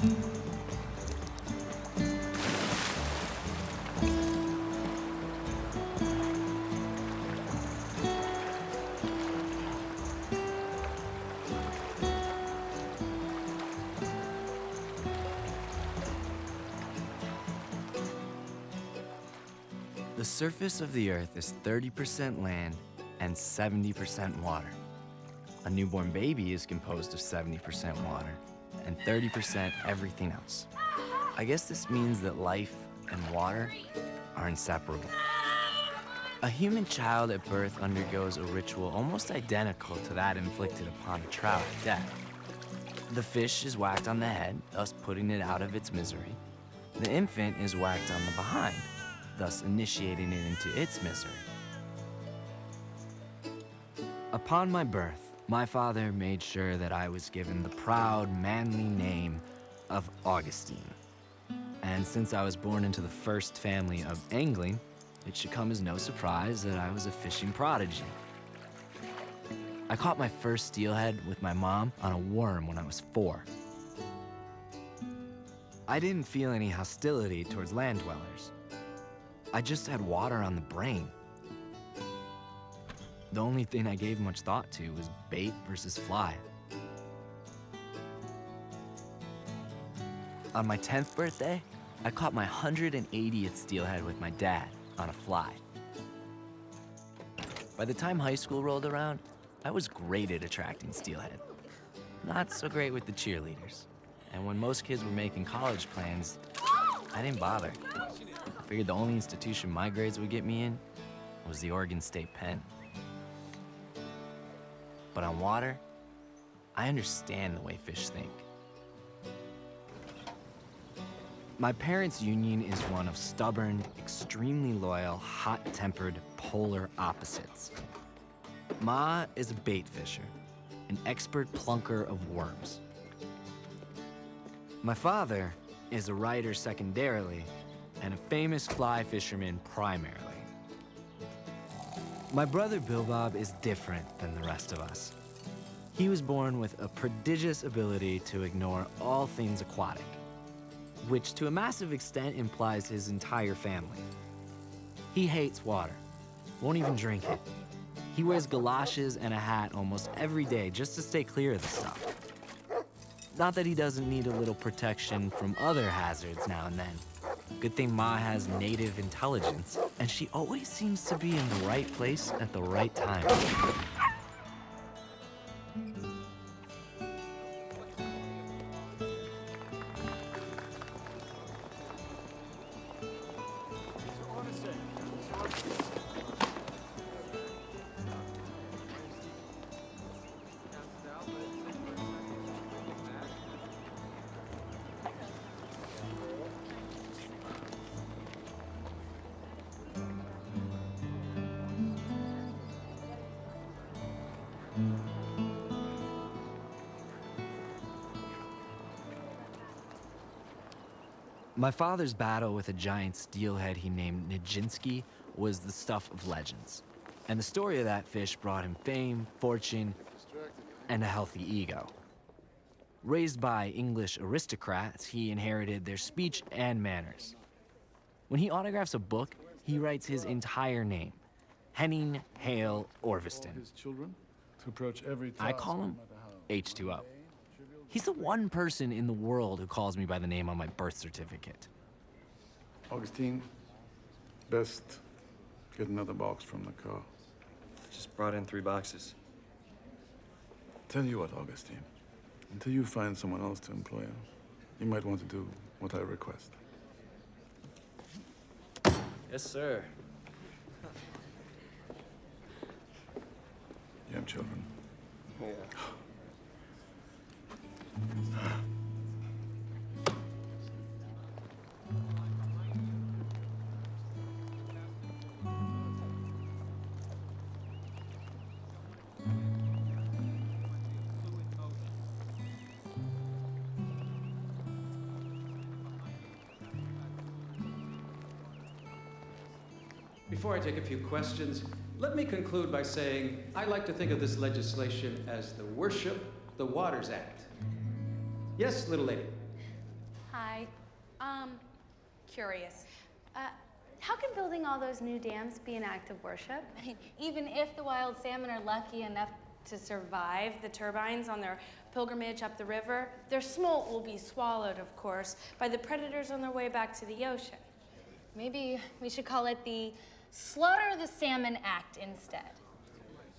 The surface of the Earth is 30% land and 70% water. A newborn baby is composed of 70% water and 30% everything else. I guess this means that life and water are inseparable. A human child at birth undergoes a ritual almost identical to that inflicted upon a trout at death. The fish is whacked on the head, thus putting it out of its misery. The infant is whacked on the behind, thus initiating it into its misery. Upon my birth, my father made sure that I was given the proud, manly name of Augustine. And since I was born into the first family of angling, it should come as no surprise that I was a fishing prodigy. I caught my first steelhead with my mom on a worm when I was 4. I didn't feel any hostility towards land dwellers. I just had water on the brain. The only thing I gave much thought to was bait versus fly. On my 10th birthday, I caught my 180th steelhead with my dad on a fly. By the time high school rolled around, I was great at attracting steelhead. Not so great with the cheerleaders. And when most kids were making college plans, I didn't bother. I figured the only institution my grades would get me in was the Oregon State Pen. But on water, I understand the way fish think. My parents' union is one of stubborn, extremely loyal, hot-tempered, polar opposites. Ma is a bait fisher, an expert plunker of worms. My father is a writer secondarily, and a famous fly fisherman primarily. My brother Bill Bob is different than the rest of us. He was born with a prodigious ability to ignore all things aquatic, which to a massive extent implies his entire family. He hates water, won't even drink it. He wears galoshes and a hat almost every day just to stay clear of the stuff. Not that he doesn't need a little protection from other hazards now and then. Good thing Ma has native intelligence, and she always seems to be in the right place at the right time. My father's battle with a giant steelhead he named Ninski was the stuff of legends. And the story of that fish brought him fame, fortune, and a healthy ego. Raised by English aristocrats, he inherited their speech and manners. When he autographs a book, he writes his entire name, Henning Hale Orviston. His children to approach every I call him H2O. He's the one person in the world who calls me by the name on my birth certificate. Augustine, best get another box from the car. Just brought in 3 boxes. Tell you what, Augustine, until you find someone else to employ, you might want to do what I request. Yes, sir. You have children? Yeah. Before I take a few questions, let me conclude by saying I like to think of this legislation as the Worship the Waters Act. Yes, little lady? Curious. How can building all those new dams be an act of worship? I mean, even if the wild salmon are lucky enough to survive the turbines on their pilgrimage up the river, their smolt will be swallowed, of course, by the predators on their way back to the ocean. Maybe we should call it the Slaughter the Salmon Act instead.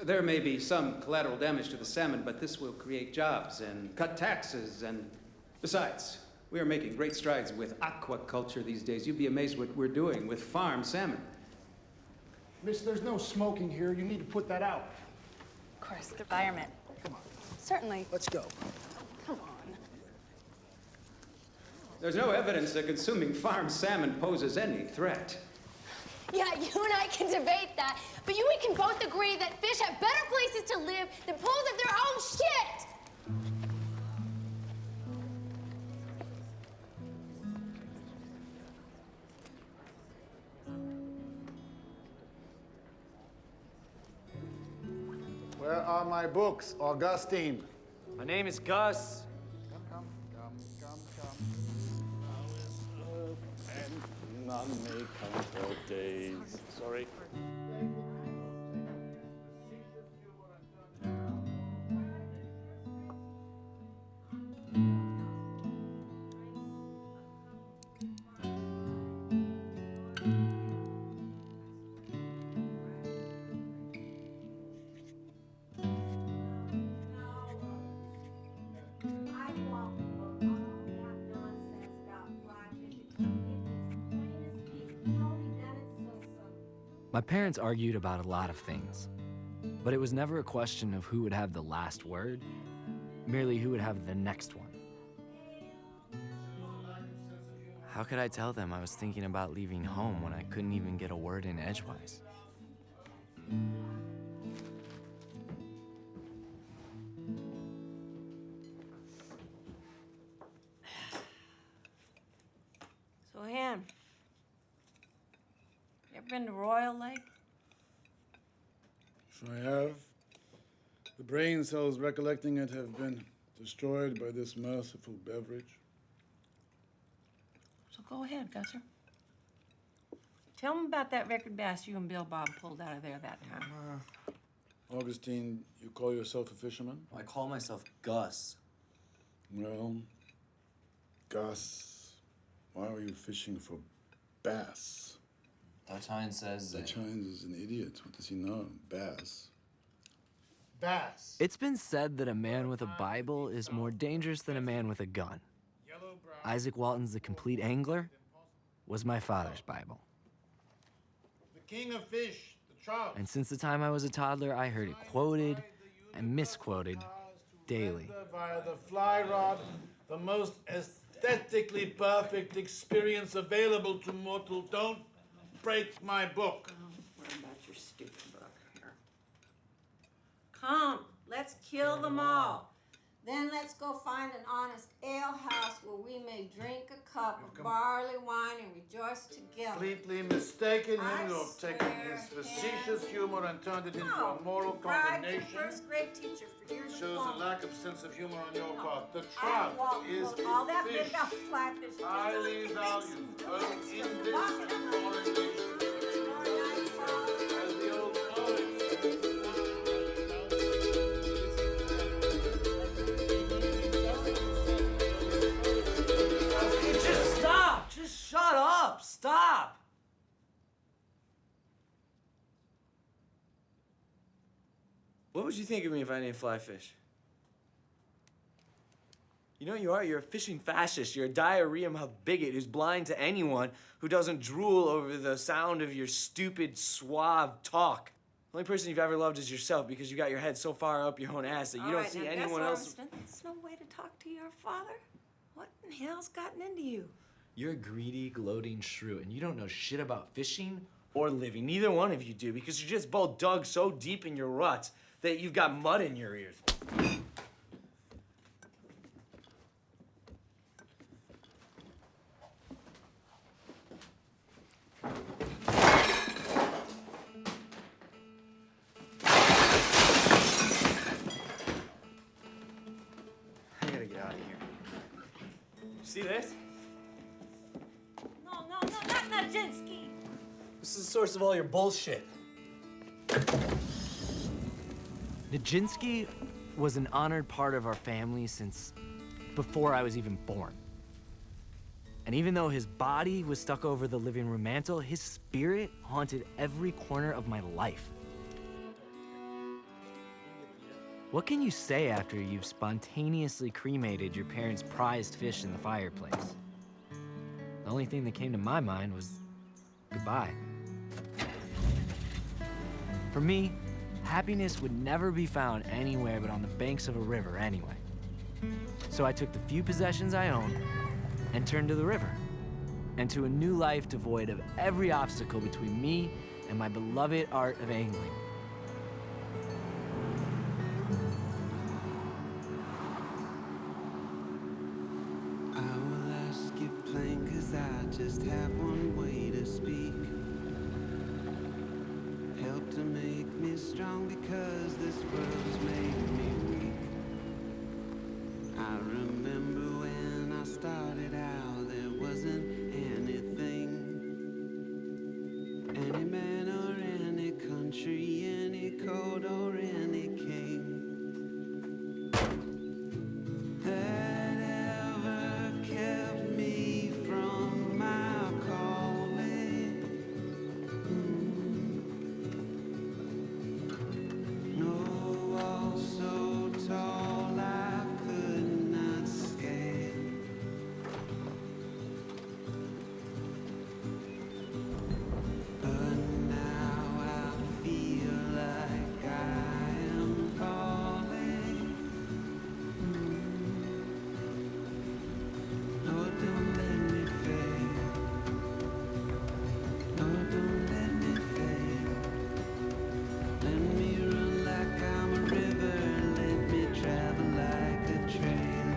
There may be some collateral damage to the salmon, but this will create jobs and cut taxes and... Besides, we are making great strides with aquaculture these days. You'd be amazed what we're doing with farm salmon. Miss, there's no smoking here. You need to put that out. Of course, the environment. Come on. Certainly. Let's go. Come on. There's no evidence that consuming farm salmon poses any threat. Yeah, you and I can debate that, but we can both agree that fish have better places to live than pools of their own shit! Where are my books, Augustine? My name is Gus. Come. And none may come for days. Sorry. My parents argued about a lot of things, but it was never a question of who would have the last word, merely who would have the next one. How could I tell them I was thinking about leaving home when I couldn't even get a word in edgewise? So, Ann, you ever been to Royal Lake? If I have, the brain cells recollecting it have been destroyed by this merciful beverage. So go ahead, Gusser. Tell them about that record bass you and Bill Bob pulled out of there that time. Augustine, you call yourself a fisherman? I call myself Gus. Well, Gus, why are you fishing for bass? Dutch Hines says Dutch Hines is an idiot. What does he know? Bass. Bass. It's been said that a man with a Bible is more dangerous than a man with a gun. Isaac Walton's The Complete Angler was my father's Bible. The king of fish, the trout. And since the time I was a toddler, I heard it quoted and misquoted daily. Via the fly rod, the most aesthetically perfect experience available to mortal. Don't break my book. What about your stupid book here? Come, let's kill them all. Then let's go find an honest alehouse where we may drink a cup of barley wine and rejoice together. Completely mistaken him. I You've taken his swear, facetious Ken. humor and turned it into No, a moral bribed your condemnation. first grade teacher for years Shows upon. a lack of sense of humor on your part. The I trout won't is put all that a big fish. off flatfish. Just Highly don't valued, mix both them. in this Walk it and up. foreign nations. As the old poets. Just stop! Just shut up! Stop! What would you think of me if I didn't fly fish? You know what you are? You're a fishing fascist. You're a diarrhea mouth bigot who's blind to anyone who doesn't drool over the sound of your stupid, suave talk. The only person you've ever loved is yourself because you got your head so far up your own ass that you don't see anyone else. That's no way to talk to your father. What in hell's gotten into you? You're a greedy, gloating shrew, and you don't know shit about fishing. Or living. Neither one of you do because you're just both dug so deep in your ruts that you've got mud in your ears. I gotta get out of here. See this? Nijinsky. This is the source of all your bullshit. Nijinsky was an honored part of our family since before I was even born. And even though his body was stuck over the living room mantle, his spirit haunted every corner of my life. What can you say after you've spontaneously cremated your parents' prized fish in the fireplace? The only thing that came to my mind was goodbye. For me, happiness would never be found anywhere but on the banks of a river anyway. So I took the few possessions I owned and turned to the river, and to a new life devoid of every obstacle between me and my beloved art of angling. I will ask you plain, 'cause I just have one way to speak. Help to make me strong, because this world has made me weak. I remember when I started out, there wasn't anything. Any man or any country, any code or any king that ever kept me from my calling. No wall so tall I could not scale. But now I feel like I am falling. No, don't let me fail. No, don't let me fail. Let me run like I'm a river. Let me travel like a trail.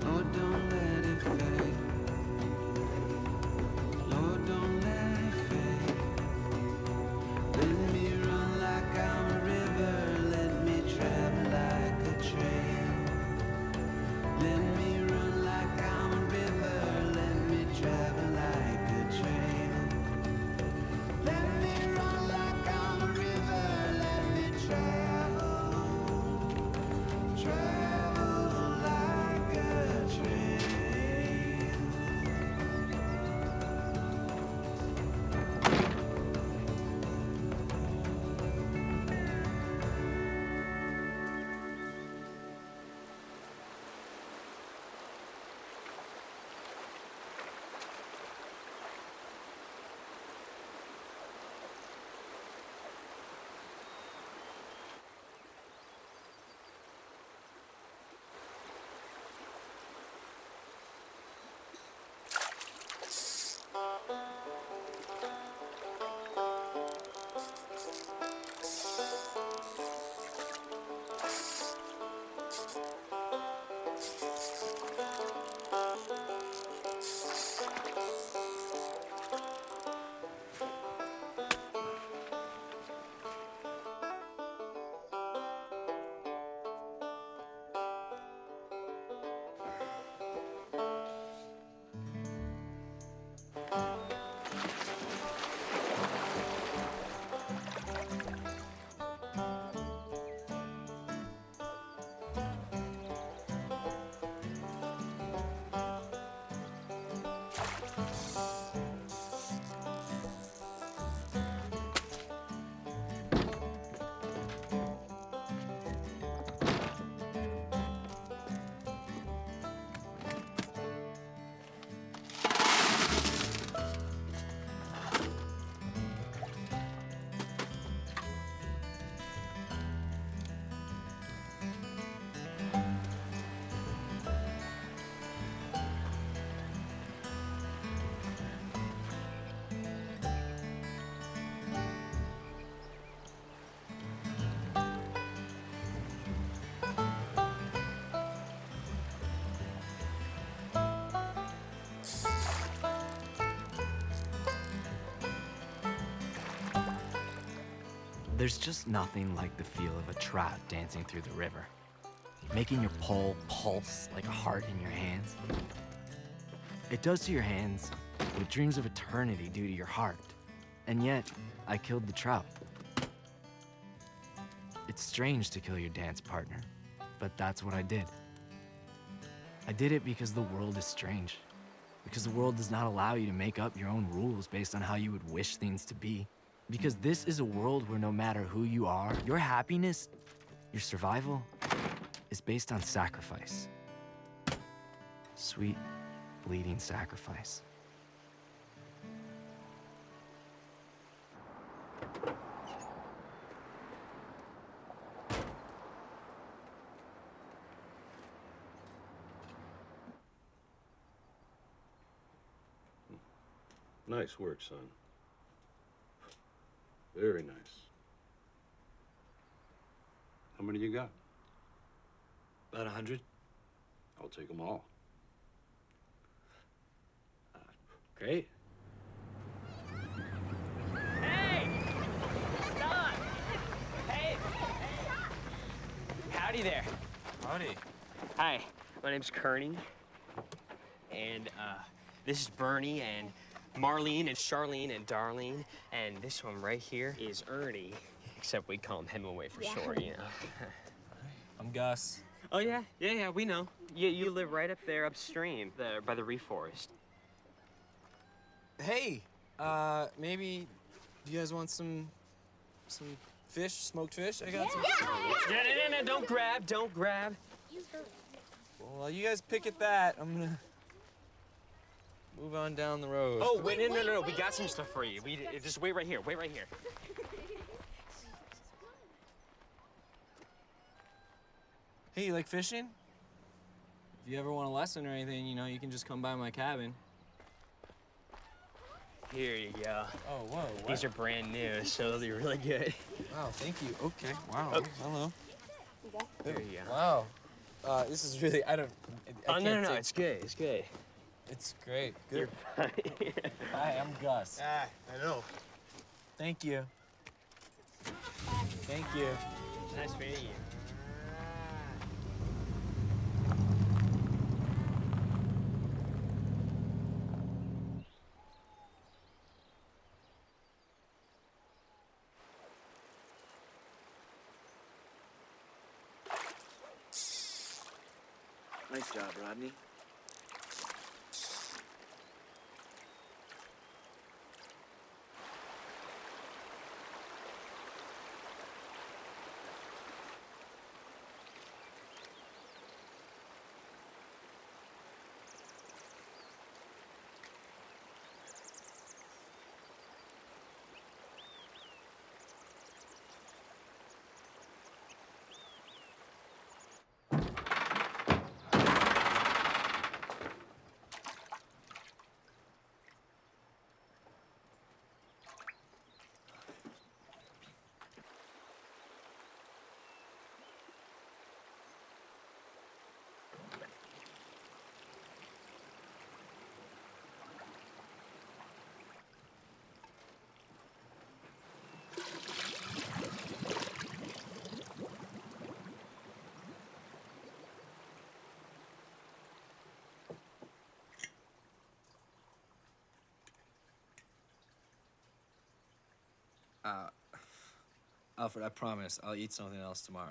Oh, don't let it fail. Lord, don't let it fail. Let me run like I'm a river. Let me travel like a trail. Let me run like I'm a river. Let me travel like a trail. Let me run like I'm a river. Let me travel like a trail. There's just nothing like the feel of a trout dancing through the river, making your pole pulse like a heart in your hands. It does to your hands with dreams of eternity due to your heart. And yet, I killed the trout. It's strange to kill your dance partner, but that's what I did. I did it because the world is strange. Because the world does not allow you to make up your own rules based on how you would wish things to be. Because this is a world where no matter who you are, your happiness, your survival, is based on sacrifice. Sweet, bleeding sacrifice. Nice work, son. Very nice. How many you got? About 100. I'll take them all. Great. Hey! Stop! Hey! Howdy there. Howdy. Hi, my name's Kearney. And this is Bernie and Marlene and Charlene and Darlene. And this one right here is Ernie. Except we call him Hemingway for short, you know. I'm Gus. Oh, yeah? Yeah, we know. You live right up there upstream, by the reforest. Hey, maybe you guys want some fish, smoked fish? I got some. No, don't grab. Well, while you guys pick at that, I'm gonna move on down the road. Oh, wait, no. We got some stuff for you. Just wait right here. Hey, you like fishing? If you ever want a lesson or anything, you know, you can just come by my cabin. Here you go. Oh, whoa, what? These are brand new, so they'll be really good. Wow, thank you. Okay, wow. Hello. There you go. Wow. This is really, I No, it's good. It's great. Good. You're fine. Hi, I'm Gus. I know. Thank you. Thank you. Nice meeting you. Nice job, Rodney. Alfred, I promise I'll eat something else tomorrow.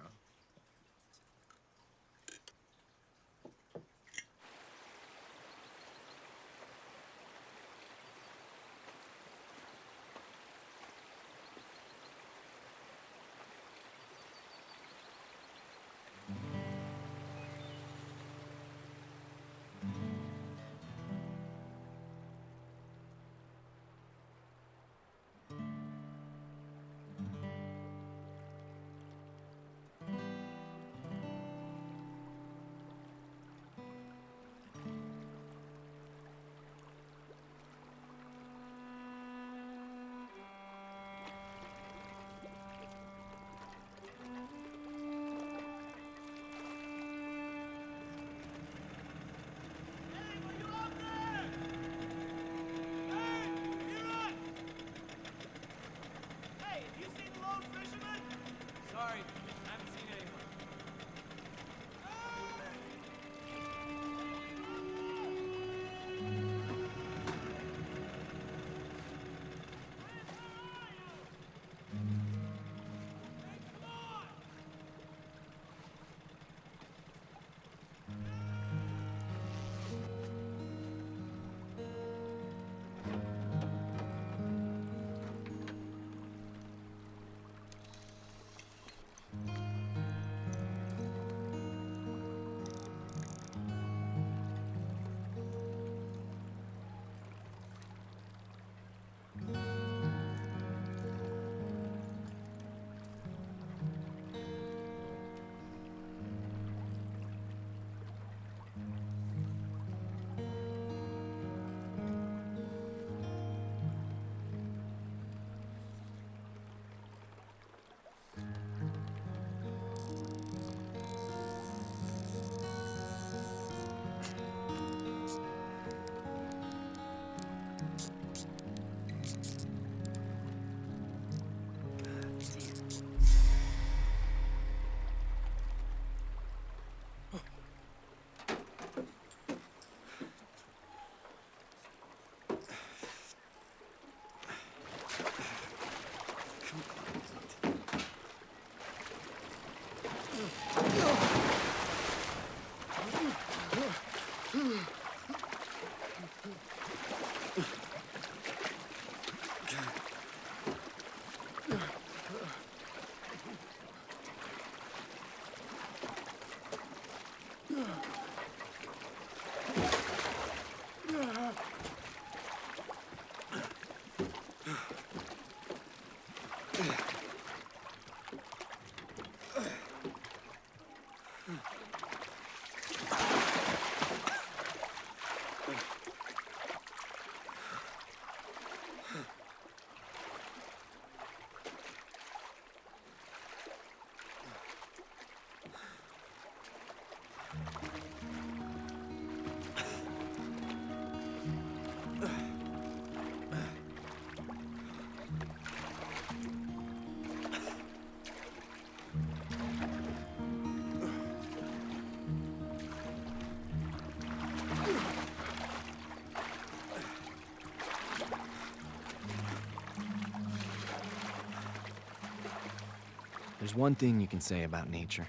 There's one thing you can say about nature.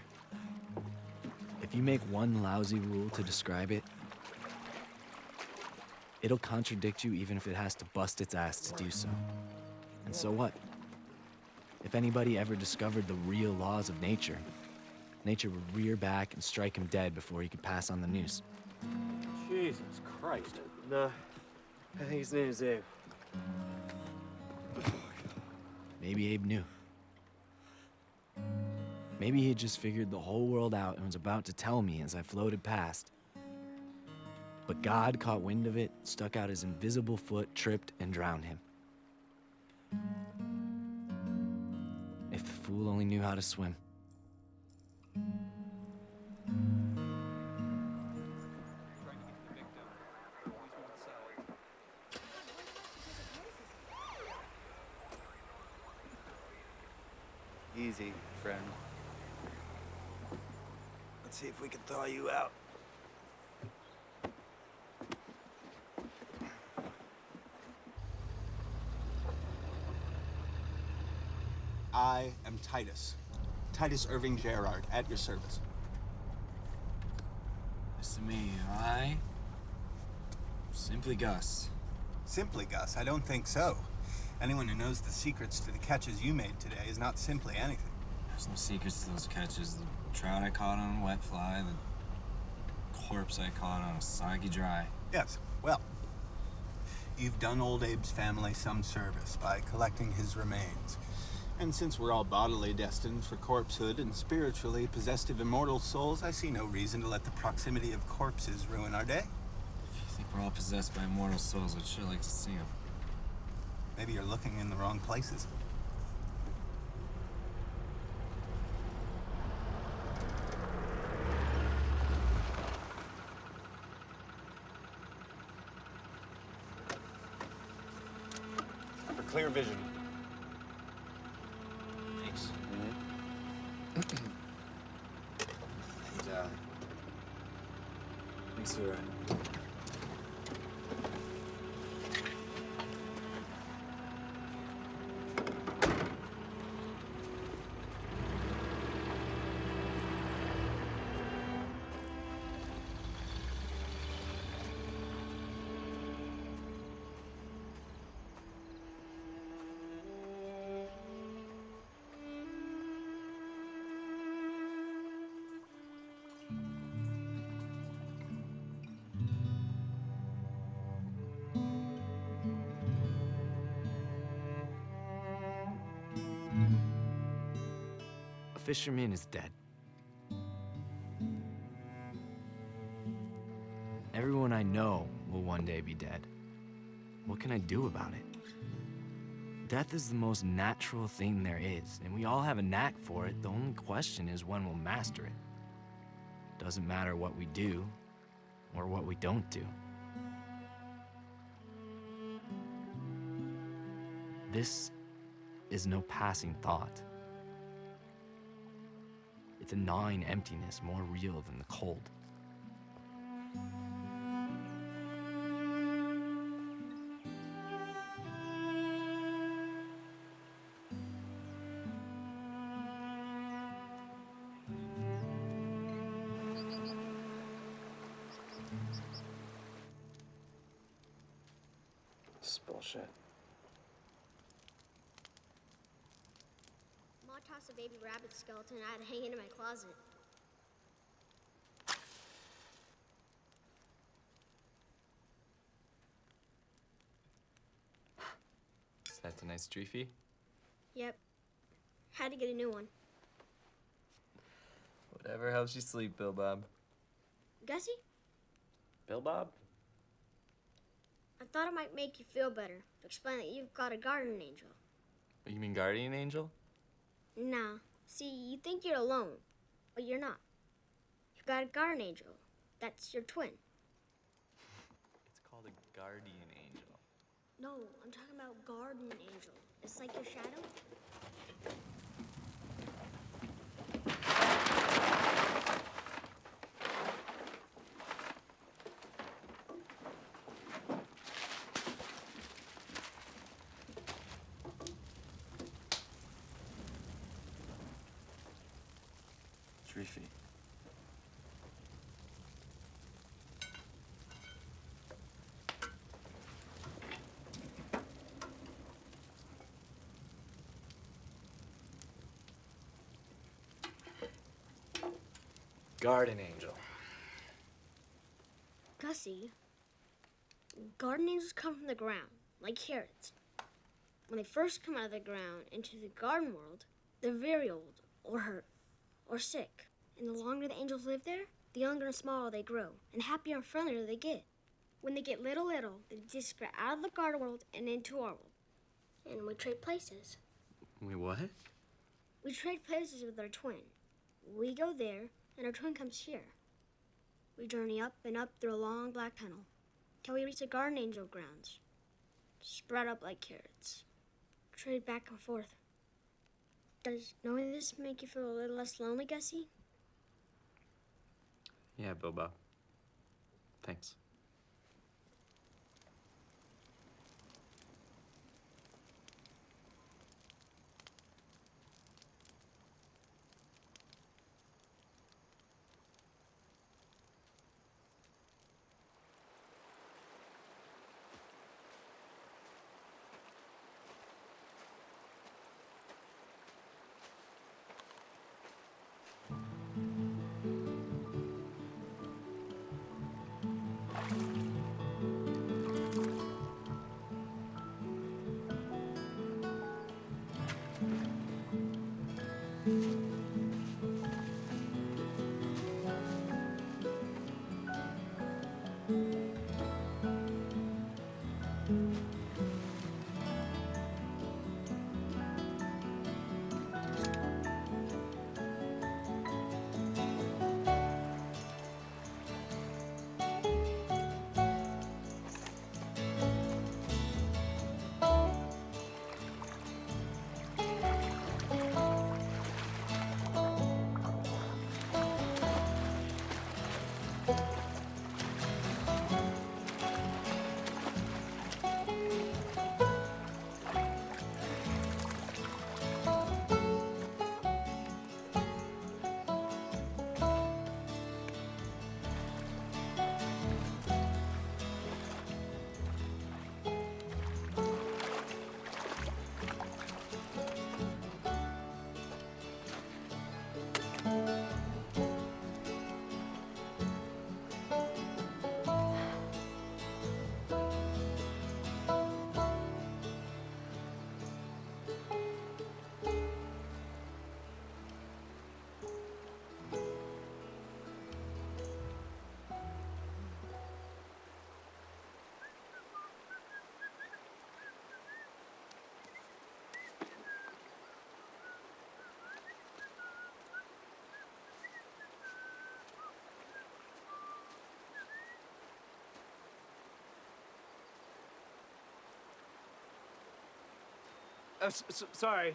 If you make one lousy rule to describe it, it'll contradict you even if it has to bust its ass to do so. And so what? If anybody ever discovered the real laws of nature, nature would rear back and strike him dead before he could pass on the news. Jesus Christ. Nah, I think his name is Abe. Maybe Abe knew. Maybe he had just figured the whole world out and was about to tell me as I floated past. But God caught wind of it, stuck out his invisible foot, tripped, and drowned him. If the fool only knew how to swim. Easy, friend. Let's see if we can thaw you out. I am Titus. Titus Irving Gerard, at your service. Nice to meet you. I... Simply Gus. Simply Gus? I don't think so. Anyone who knows the secrets to the catches you made today is not simply anything. There's no secrets to those catches. The trout I caught on a wet fly, the corpse I caught on a soggy dry. Yes, well, you've done old Abe's family some service by collecting his remains. And since we're all bodily destined for corpsehood and spiritually possessed of immortal souls, I see no reason to let the proximity of corpses ruin our day. If you think we're all possessed by immortal souls, I'd sure like to see them. Maybe you're looking in the wrong places. For clear vision. Thanks. Mm-hmm. And, thanks for... A fisherman is dead. Everyone I know will one day be dead. What can I do about it? Death is the most natural thing there is, and we all have a knack for it. The only question is when we'll master it. Doesn't matter what we do or what we don't do. This is no passing thought. It's a gnawing emptiness more real than the cold. This is bullshit. Ma tossed a baby rabbit skeleton I had hanging in my closet. Is that a nice trophy? Yep. Had to get a new one. Whatever helps you sleep, Bill Bob. Gussie, Bill Bob? I thought it might make you feel better to explain that you've got a garden angel. You mean guardian angel? Nah. See, you think you're alone, but you're not. You've got a garden angel. That's your twin. It's called a guardian angel. No, I'm talking about garden angel. It's like your shadow. Entry fee. Garden angel. Gussie, garden angels come from the ground, like carrots. When they first come out of the ground into the garden world, they're very old, or hurt, or sick. And the longer the angels live there, the younger and smaller they grow, and happier and friendlier they get. When they get little, they disappear out of the garden world and into our world. And we trade places. Wait, what? We trade places with our twin. We go there, and our twin comes here. We journey up and up through a long black tunnel till we reach the garden angel grounds. Spread up like carrots. Trade back and forth. Does knowing this make you feel a little less lonely, Gussie? Yeah, Bilbo. Thanks. Sorry.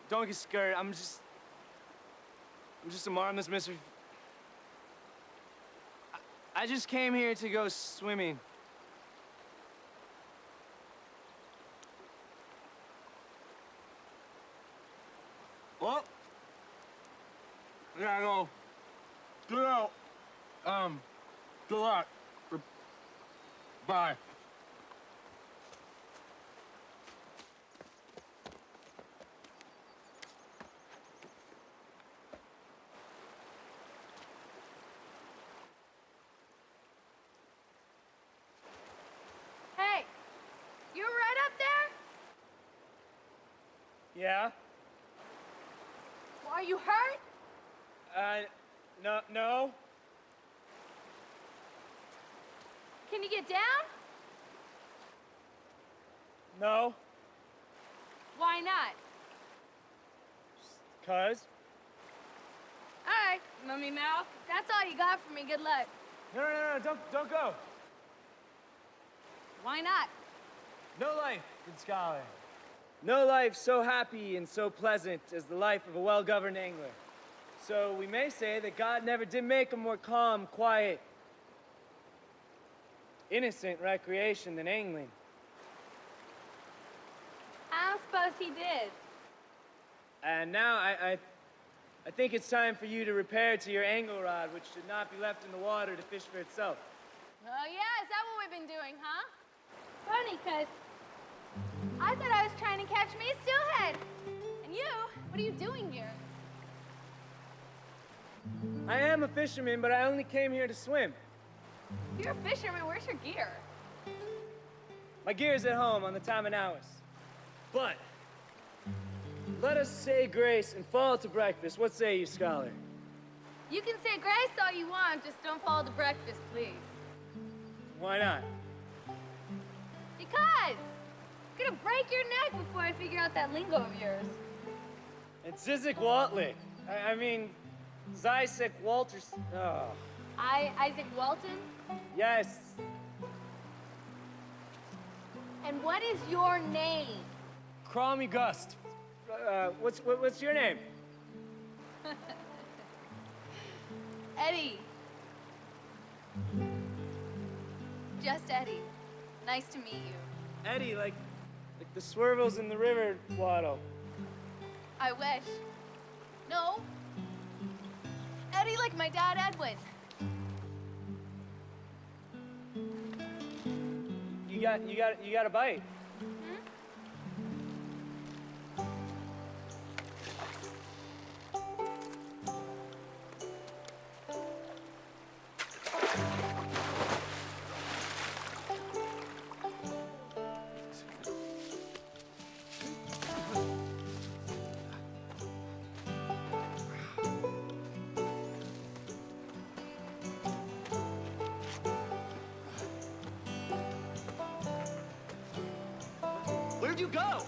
Don't get scared. I'm just a marvelous mystery. I just came here to go swimming. Well, I gotta go. Good out. Good luck. Bye. Hey, you right up there? Yeah? Well, are you hurt? No. Can you get down? No. Why not? 'Cause? All right, mummy mouth. That's all you got for me. Good luck. No, don't go. Why not? No life, good scholar. No life so happy and so pleasant as the life of a well-governed angler. So we may say that God never did make a more calm, quiet, innocent recreation than angling. I don't suppose he did. And now I think it's time for you to repair to your angle rod, which should not be left in the water to fish for itself. Oh, yeah, is that what we've been doing, huh? Funny, 'cause I thought I was trying to catch me a steelhead. And you, what are you doing here? I am a fisherman, but I only came here to swim. You're a fisherman, where's your gear? My gear's at home on the time and hours. But let us say grace and fall to breakfast. What say you, scholar? You can say grace all you want, just don't fall to breakfast, please. Why not? Because I'm gonna break your neck before I figure out that lingo of yours. It's Zizek Waltley. I mean, Zysek Walters. Oh. Isaac Walton? Yes. And what is your name? Call me Gust. What's your name? Eddie. Just Eddie. Nice to meet you. Eddie, like the swirls in the river waddle. I wish. No. Eddie like my dad Edwin. You got a bite. Where'd you go?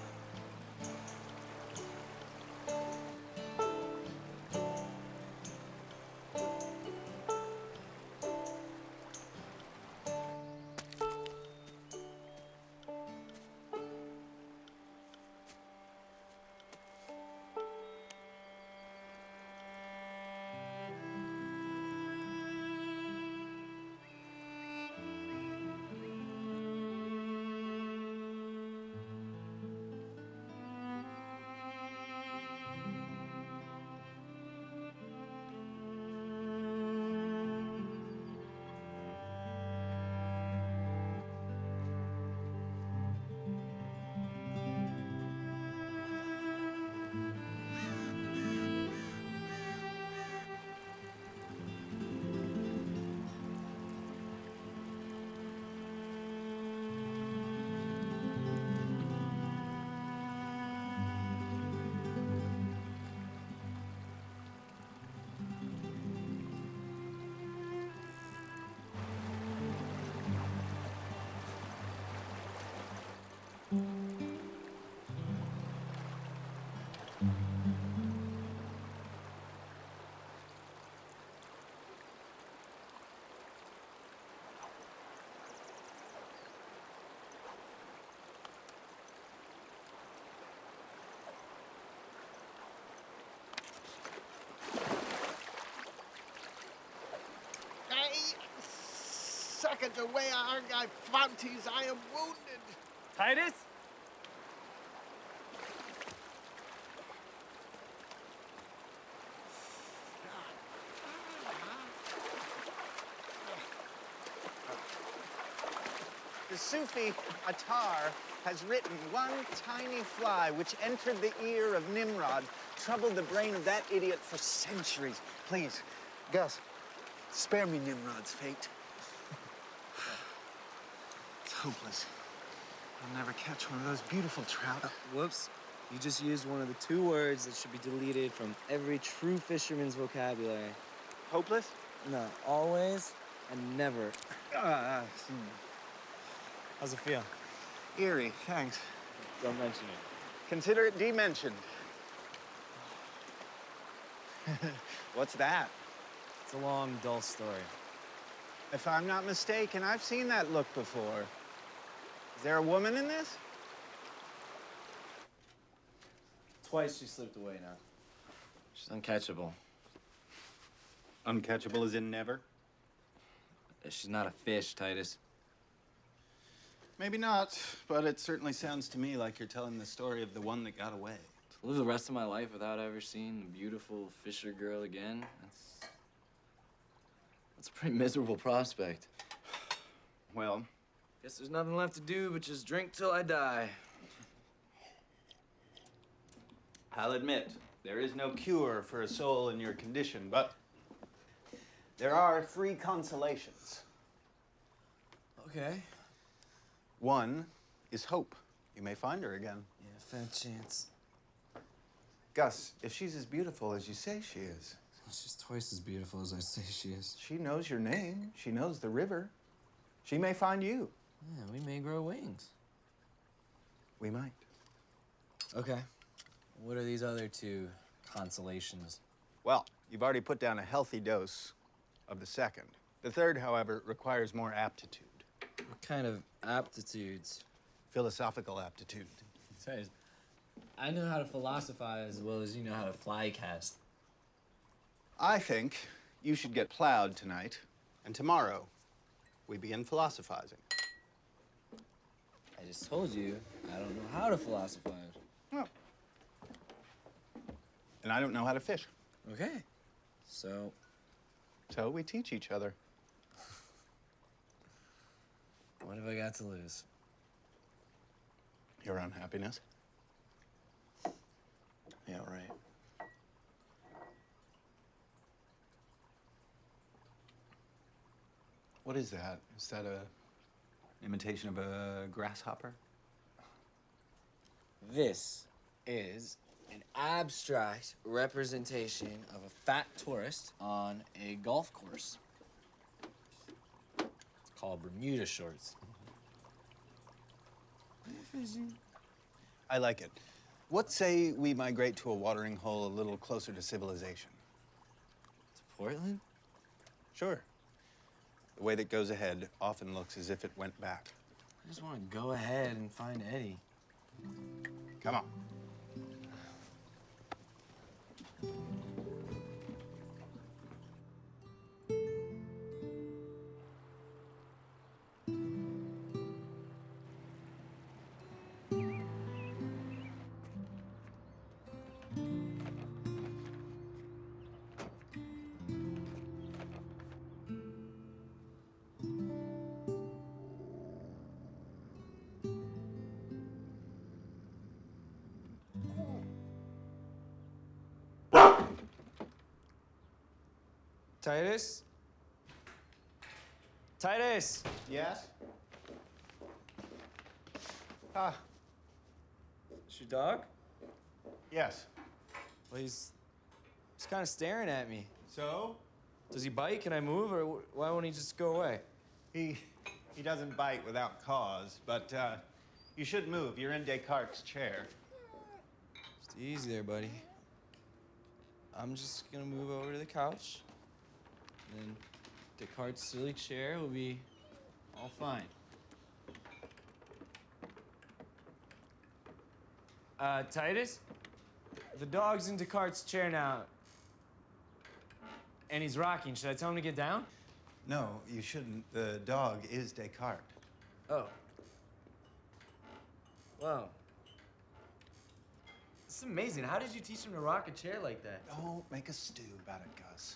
Seconds away, our guy Fontes, I am wounded. Titus? The Sufi Attar has written, one tiny fly which entered the ear of Nimrod troubled the brain of that idiot for centuries. Please, Gus, spare me Nimrod's fate. It's hopeless. I'll never catch one of those beautiful trout. Whoops. You just used one of the 2 words that should be deleted from every true fisherman's vocabulary. Hopeless? No, always and never. How's it feel? Eerie, thanks. Don't mention it. Consider it de-mentioned. What's that? It's a long, dull story. If I'm not mistaken, I've seen that look before. Is there a woman in this? Twice she slipped away now. She's uncatchable. Uncatchable as in never? She's not a fish, Titus. Maybe not, but it certainly sounds to me like you're telling the story of the one that got away. live the rest of my life without ever seeing the beautiful fisher girl again? That's a pretty miserable prospect. Well, Guess there's nothing left to do but just drink till I die. I'll admit, there is no cure for a soul in your condition, but there are 3 consolations. Okay. One is hope. You may find her again. Yeah, fat chance. Gus, if she's as beautiful as you say she is. She's twice as beautiful as I say she is. She knows your name. She knows the river. She may find you. Yeah, we may grow wings. We might. Okay. What are these other 2 consolations? Well, you've already put down a healthy dose of the second. The third, however, requires more aptitude. What kind of aptitudes? Philosophical aptitude. Besides, I know how to philosophize as well as you know how to fly cast. I think you should get plowed tonight, and tomorrow we begin philosophizing. I just told you I don't know how to philosophize. Well, and I don't know how to fish. Okay. So we teach each other. what have I got to lose? Your unhappiness. Yeah, right. What is that? Is that a imitation of a grasshopper? This is an abstract representation of a fat tourist on a golf course. It's called Bermuda shorts. I like it. What say we migrate to a watering hole a little closer to civilization? To Portland? Sure. The way that goes ahead often looks as if it went back. I just want to go ahead and find Eddie. Come on. Titus? Titus! Yes? Ah. Is your dog? Yes. Well, he's kind of staring at me. So? Does he bite? Can I move, or why won't he just go away? He doesn't bite without cause, but you should move. You're in Descartes' chair. Just easy there, buddy. I'm just gonna move over to the couch. And then Descartes' silly chair will be all fine. Titus? The dog's in Descartes' chair now. And he's rocking. Should I tell him to get down? No, you shouldn't. The dog is Descartes. Oh. Wow. This is amazing. How did you teach him to rock a chair like that? Don't make a stew about it, Gus.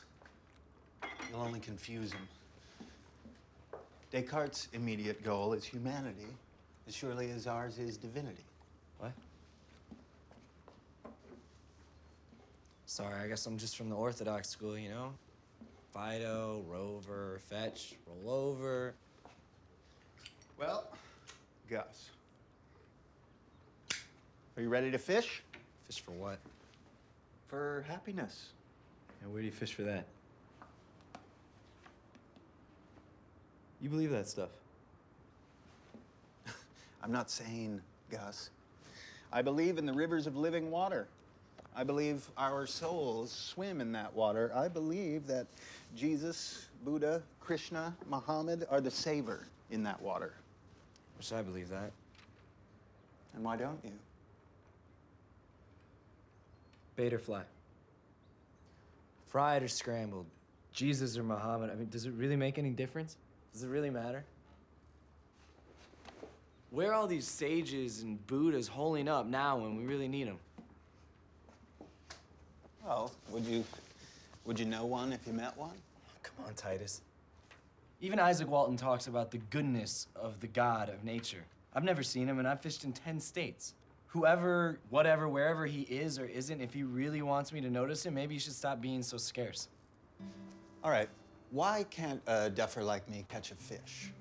You'll only confuse him. Descartes' immediate goal is humanity, as surely as ours is divinity. What? Sorry, I guess I'm just from the Orthodox school, you know? Fido, rover, fetch, roll over. Well, Gus, are you ready to fish? Fish for what? For happiness. And where do you fish for that? You believe that stuff? I'm not saying, Gus. I believe in the rivers of living water. I believe our souls swim in that water. I believe that Jesus, Buddha, Krishna, Muhammad are the savor in that water. Wish I believed that. And why don't you? Bait or fly? Fried or scrambled? Jesus or Muhammad? I mean, does it really make any difference? Does it really matter? Where are all these sages and Buddhas holding up now when we really need them? Well, would you know one if you met one? Come on, Titus. Even Isaac Walton talks about the goodness of the God of nature. I've never seen him, and I've fished in 10 states. Whoever, whatever, wherever he is or isn't, if he really wants me to notice him, maybe he should stop being so scarce. All right, why can't a duffer like me catch a fish?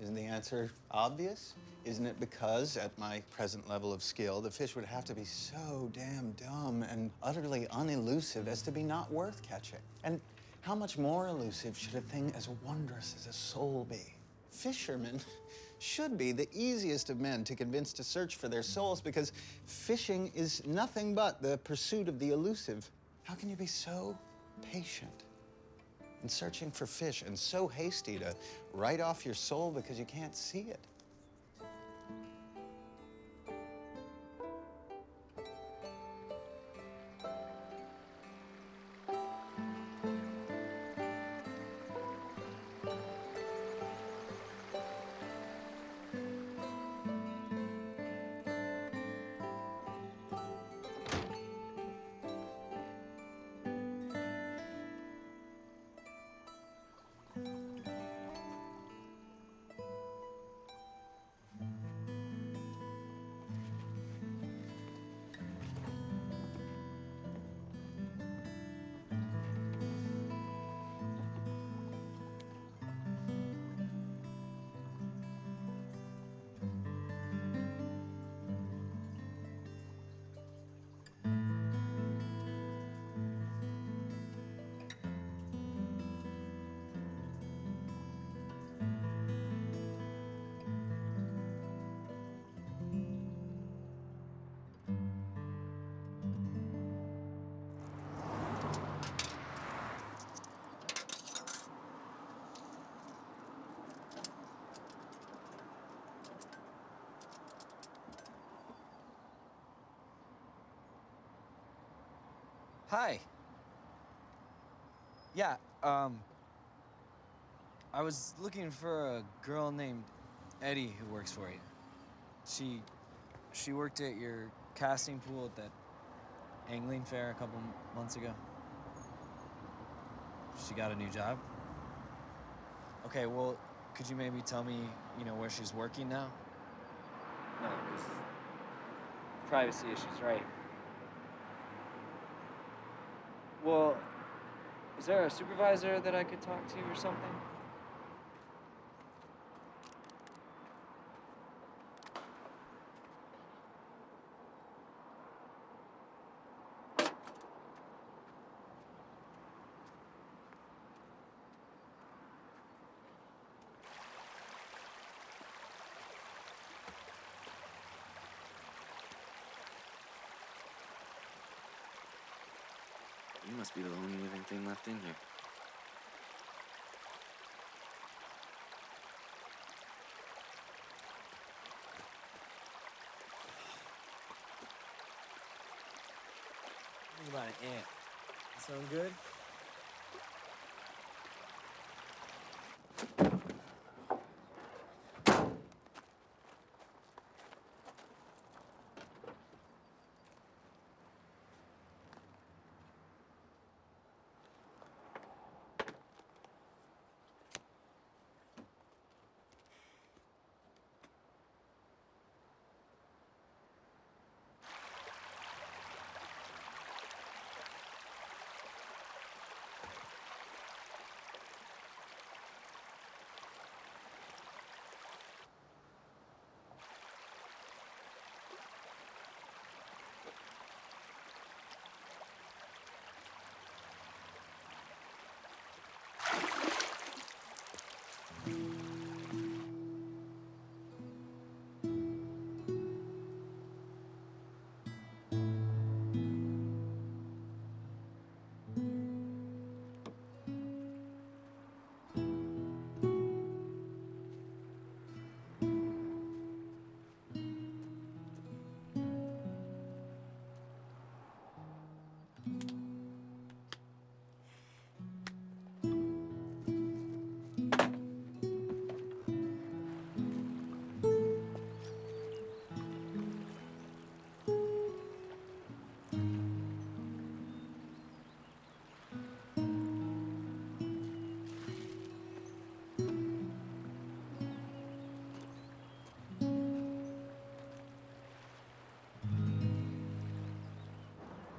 Isn't the answer obvious? Isn't it because, at my present level of skill, the fish would have to be so damn dumb and utterly unelusive as to be not worth catching? And how much more elusive should a thing as wondrous as a soul be? Fishermen should be the easiest of men to convince to search for their souls, because fishing is nothing but the pursuit of the elusive. How can you be so patient in searching for fish and so hasty to write off your soul because you can't see it? Hi. Yeah, I was looking for a girl named Eddie who works for you. She worked at your casting pool at that angling fair a couple months ago. She got a new job? Okay, well, could you maybe tell me, where she's working now? No, because privacy issues, right? Well, is there a supervisor that I could talk to or something? You must be the only living thing left in here. Think about an ant. Sound good?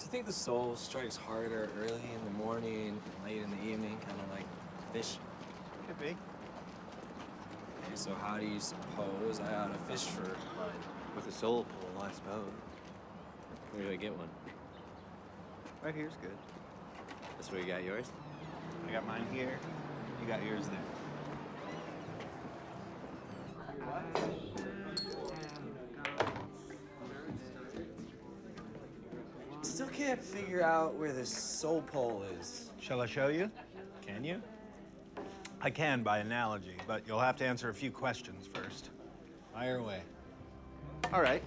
you think the soul strikes harder early in the morning and late in the evening, kind of like fish? Could be. Okay, so how do you suppose I ought to fish for mine? With a soul pole, I suppose. Where do I get one? Right here's good. That's where you got yours? I got mine here. You got yours there. Still can't figure out where the soul pole is. Shall I show you? Can you? I can by analogy, but you'll have to answer a few questions first. Fire away. All right.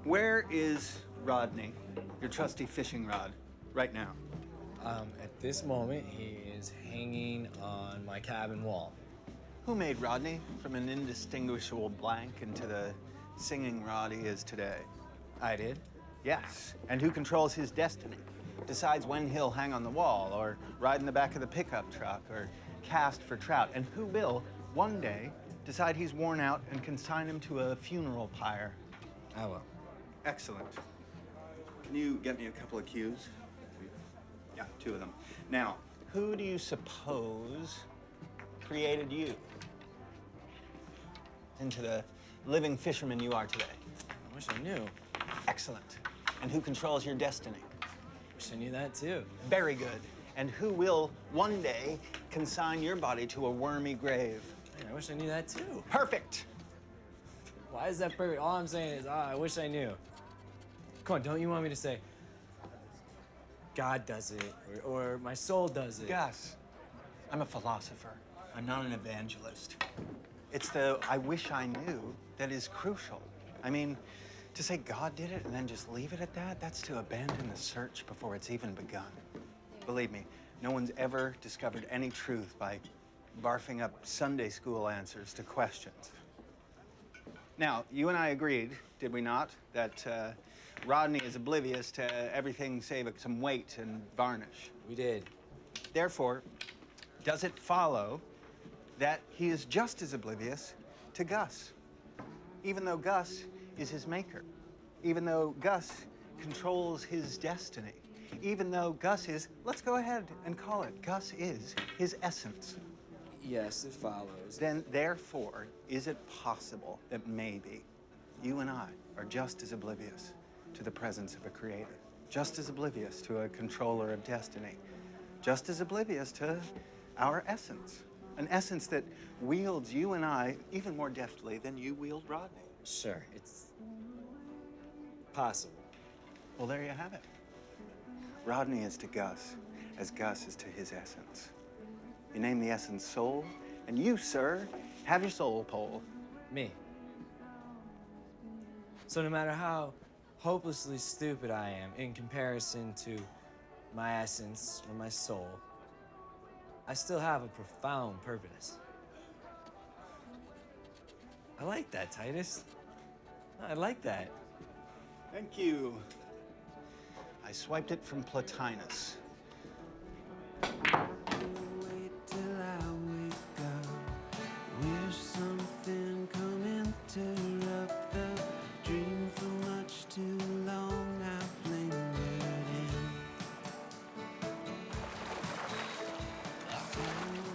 Where is Rodney, your trusty fishing rod, right now? At this moment, he is hanging on my cabin wall. Who made Rodney from an indistinguishable blank into the singing rod he is today? I did. Yes. And who controls his destiny? Decides when he'll hang on the wall, or ride in the back of the pickup truck, or cast for trout? And who will, one day, decide he's worn out and consign him to a funeral pyre? I will. Excellent. Can you get me a couple of cues? Yeah, 2 of them. Now, who do you suppose created you into the living fisherman you are today? I wish I knew. Excellent. And who controls your destiny? Wish I knew that too. Very good. And who will one day consign your body to a wormy grave? Man, I wish I knew that too. Perfect. Why is that perfect? All I'm saying is, I wish I knew. Come on, don't you want me to say, God does it, or my soul does it? Gus, I'm a philosopher. I'm not an evangelist. It's the I wish I knew that is crucial. I mean, to say God did it and then just leave it at that, that's to abandon the search before it's even begun. Believe me, no one's ever discovered any truth by barfing up Sunday school answers to questions. Now, you and I agreed, did we not, that Rodney is oblivious to everything save some weight and varnish. We did. Therefore, does it follow that he is just as oblivious to Gus? Even though Gus is his maker, even though Gus controls his destiny, even though Gus is, let's go ahead and call it, Gus is his essence. Yes, it follows. Then, therefore, is it possible that maybe you and I are just as oblivious to the presence of a creator, just as oblivious to a controller of destiny, just as oblivious to our essence, an essence that wields you and I even more deftly than you wield Rodney? Sure, it's possible. Well, there you have it. Rodney is to Gus as Gus is to his essence. You name the essence soul, and you, sir, have your soul pole. Me. So no matter how hopelessly stupid I am in comparison to my essence or my soul, I still have a profound purpose. I like that, Titus. I like that. Thank you. I swiped it from Plotinus. Wait till I wake up. Wish something come interrupt the dream for much too long. I've lingered in.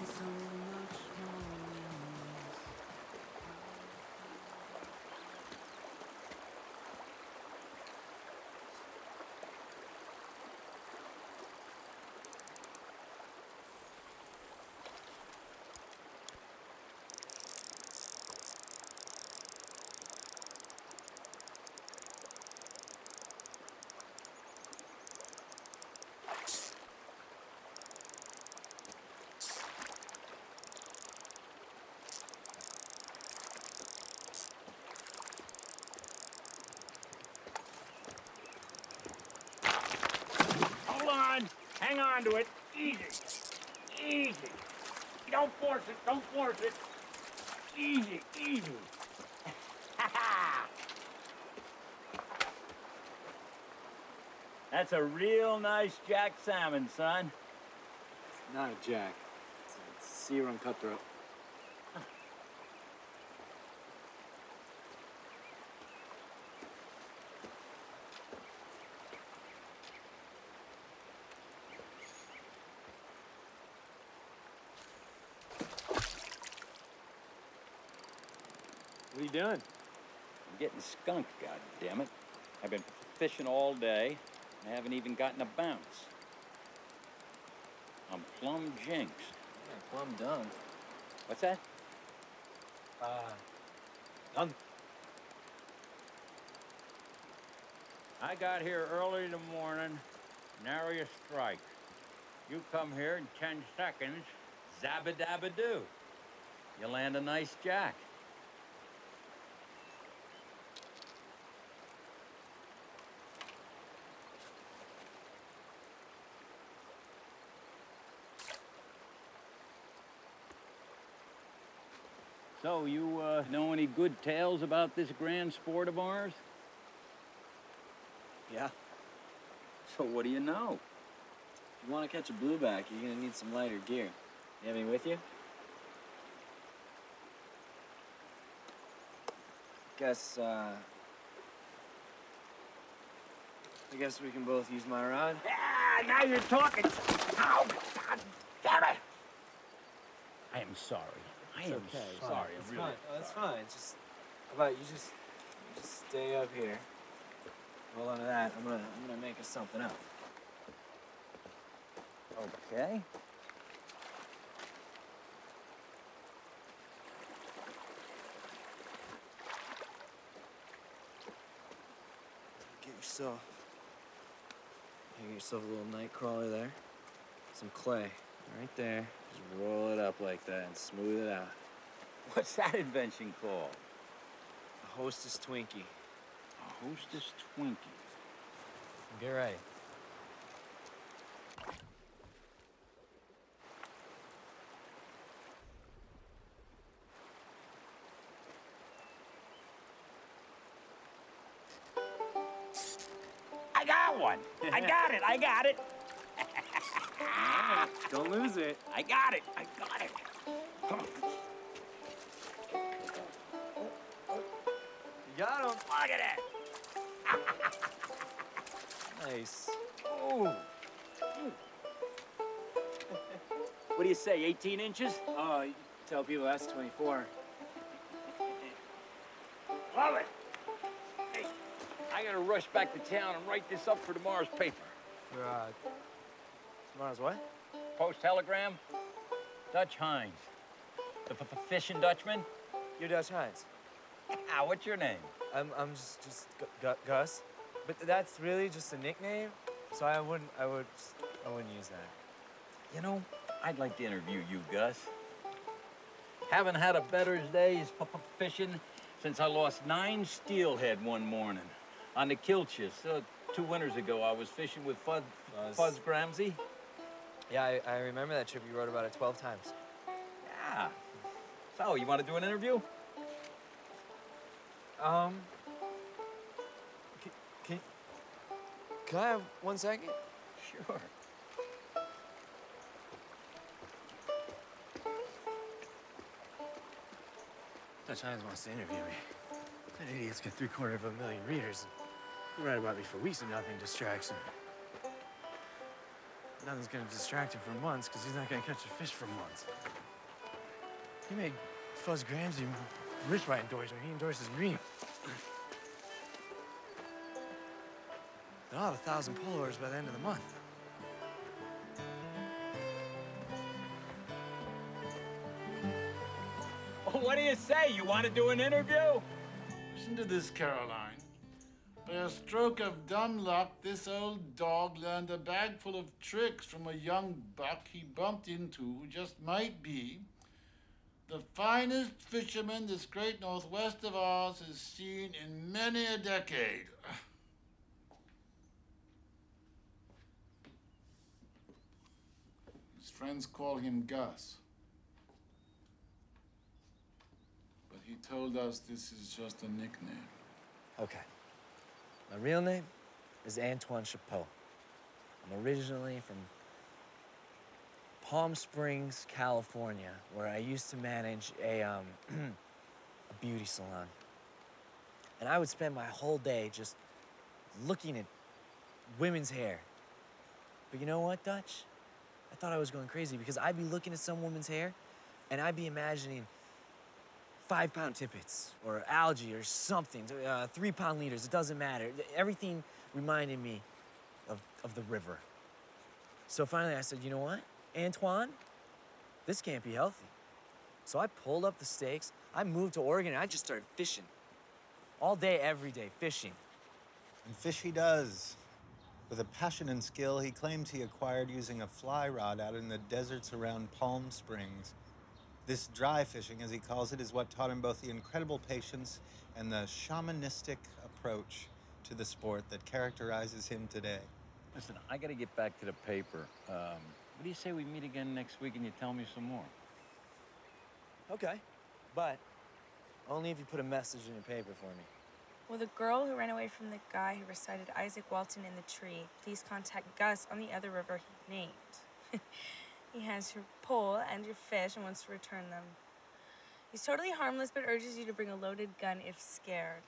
So much more than this. Hold on. Hang on to it. Easy. Easy. Don't force it. Don't force it. Easy. Easy. That's a real nice jack salmon, son. It's not a jack. It's a sea run cutthroat. What are you doing? I'm getting skunked, goddammit. I've been fishing all day. I haven't even gotten a bounce. I'm plumb jinxed. Yeah, plumb done. What's that? Done. I got here early in the morning, nary a strike. You come here in 10 seconds, zabba-dabba-doo. You land a nice jack. So, you know any good tales about this grand sport of ours? Yeah. So what do you know? If you want to catch a blueback, you're gonna need some lighter gear. You have any with you? I guess we can both use my rod. Ah, now you're talking. Ow, God damn it! I am sorry. I am okay. sorry. It's I'm really fine. Oh, that's fine. Just, how about you just stay up here. Hold on to that. I'm gonna make us something up. Okay. Get yourself a little night crawler there. Some clay, right there. Just roll it up like that and smooth it out. What's that invention called? A hostess Twinkie. A hostess Twinkie. Get ready. I got one. I got it. I got it. Don't lose it. I got it. I got it. You got him. Look at it. Nice. Ooh. What do you say, 18 inches? Oh, you tell people that's 24. Love it. Hey, I gotta rush back to town and write this up for tomorrow's paper. For, tomorrow's what? Post-telegram? Dutch Hines. The fishing Dutchman? You're Dutch Hines. Ah, what's your name? I'm just Gus. But that's really just a nickname, so I wouldn't use that. You know, I'd like to interview you, Gus. Haven't had a better day's fishing since I lost 9 steelhead one morning on the Kilchis. 2 winters ago, I was fishing with Fuzz Gramsey. Yeah, I remember that trip. You wrote about it 12 times. Yeah. So, you want to do an interview? Can I have 1 second? Sure. Dutch Hines wants to interview me. That idiot's got 750,000 readers. He'll write about me for weeks and nothing distracts him. Nothing's gonna distract him for months because he's not gonna catch a fish for months. He made Fuzz Gramsey rich by endorsement. He endorses me. I'll have 1,000 followers by the end of the month. Well, what do you say? You want to do an interview? Listen to this, Caroline. By a stroke of dumb luck, this old dog learned a bag full of tricks from a young buck he bumped into who just might be the finest fisherman this great Northwest of ours has seen in many a decade. His friends call him Gus. But he told us this is just a nickname. Okay. My real name is Antoine Chapeau. I'm originally from Palm Springs, California, where I used to manage a beauty salon. And I would spend my whole day just looking at women's hair. But you know what, Dutch? I thought I was going crazy because I'd be looking at some woman's hair and I'd be imagining 5-pound tippets or algae or something, 3-pound liters, it doesn't matter. Everything reminded me of the river. So finally I said, you know what, Antoine, this can't be healthy. So I pulled up the stakes, I moved to Oregon, and I just started fishing. All day, every day, fishing. And fish he does. With a passion and skill he claims he acquired using a fly rod out in the deserts around Palm Springs. This dry fishing, as he calls it, is what taught him both the incredible patience and the shamanistic approach to the sport that characterizes him today. Listen, I gotta get back to the paper. What do you say we meet again next week and you tell me some more? Okay, but only if you put a message in your paper for me. Will the girl who ran away from the guy who recited Isaac Walton in the tree please contact Gus on the other river he named? He has your pole and your fish and wants to return them. He's totally harmless but urges you to bring a loaded gun if scared.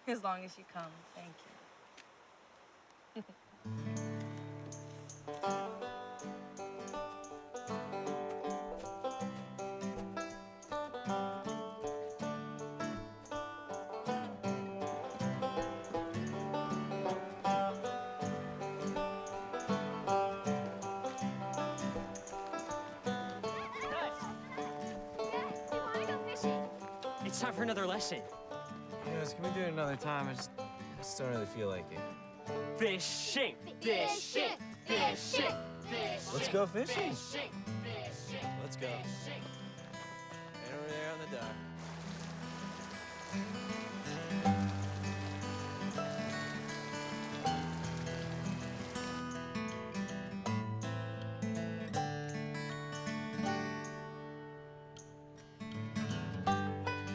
As long as you come, thank you. It's time for another lesson. Yes, can we do it another time? I just don't really feel like it. Fishing! Fishing! Fishing! Let's go fishing. Fishing! Fishing! Let's go. Fishing! Right over there on the dock.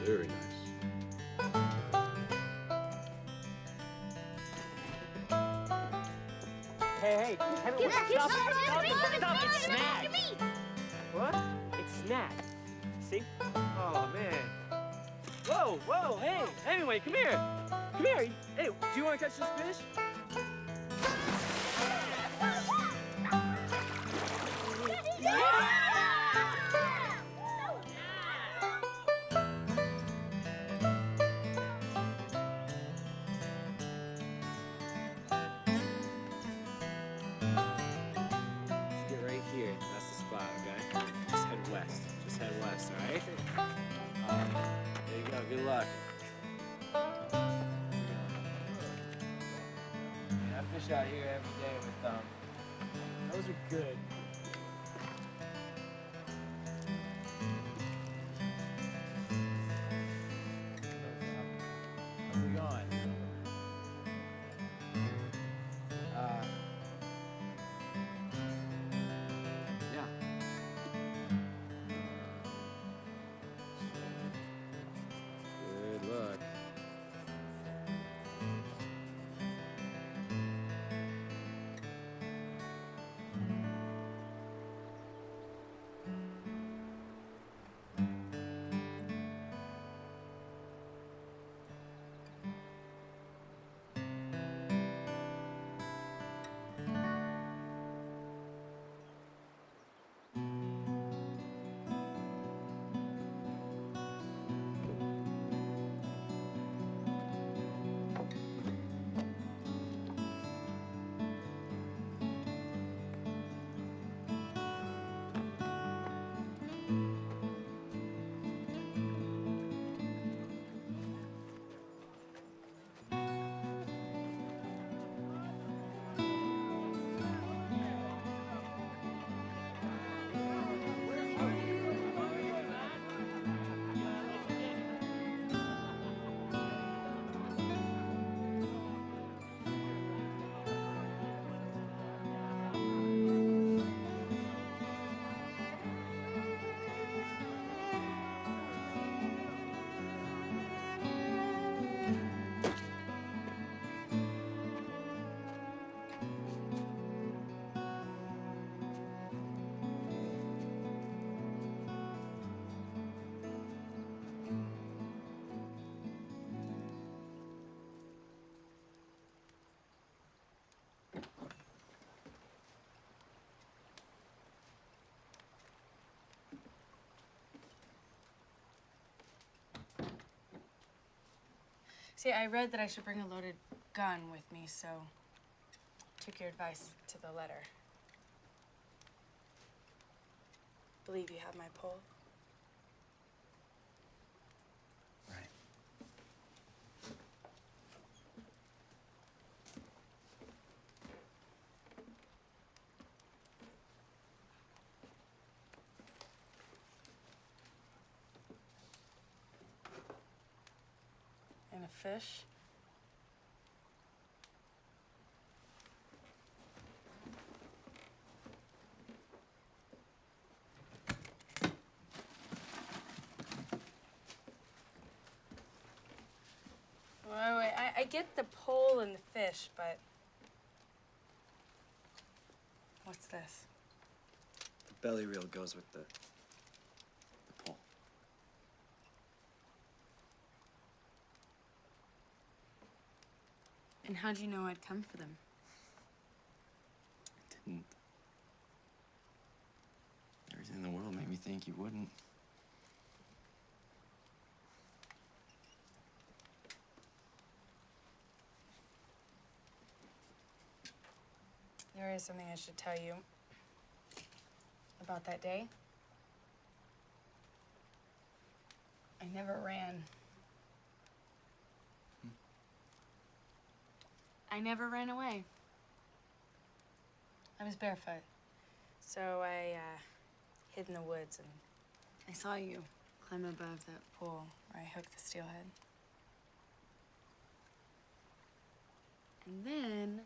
Very nice. Hey, Give wait, that stop, kid stop, some stop, of stop, it. it's snag. What? It's snag. See? Oh, man. Whoa, whoa, hey, Hemingway, come here. Come here. Hey, do you want to catch this fish? Let's get right here. That's the spot, okay? Just head west. Just head west, all right? There you go. Good luck. Yeah, I fish out here every day with those are good. How's it going? Yeah. Good luck. See, I read that I should bring a loaded gun with me, so took your advice to the letter. Believe you have my pole? Right. And a fish? Wait, I get the pole and the fish, but what's this? The belly reel goes with the pole. And how'd you know I'd come for them? I didn't. Everything in the world made me think you wouldn't. There is something I should tell you about that day. I never ran. I never ran away. I was barefoot. So I hid in the woods and I saw you climb above that pole where I hooked the steelhead. And then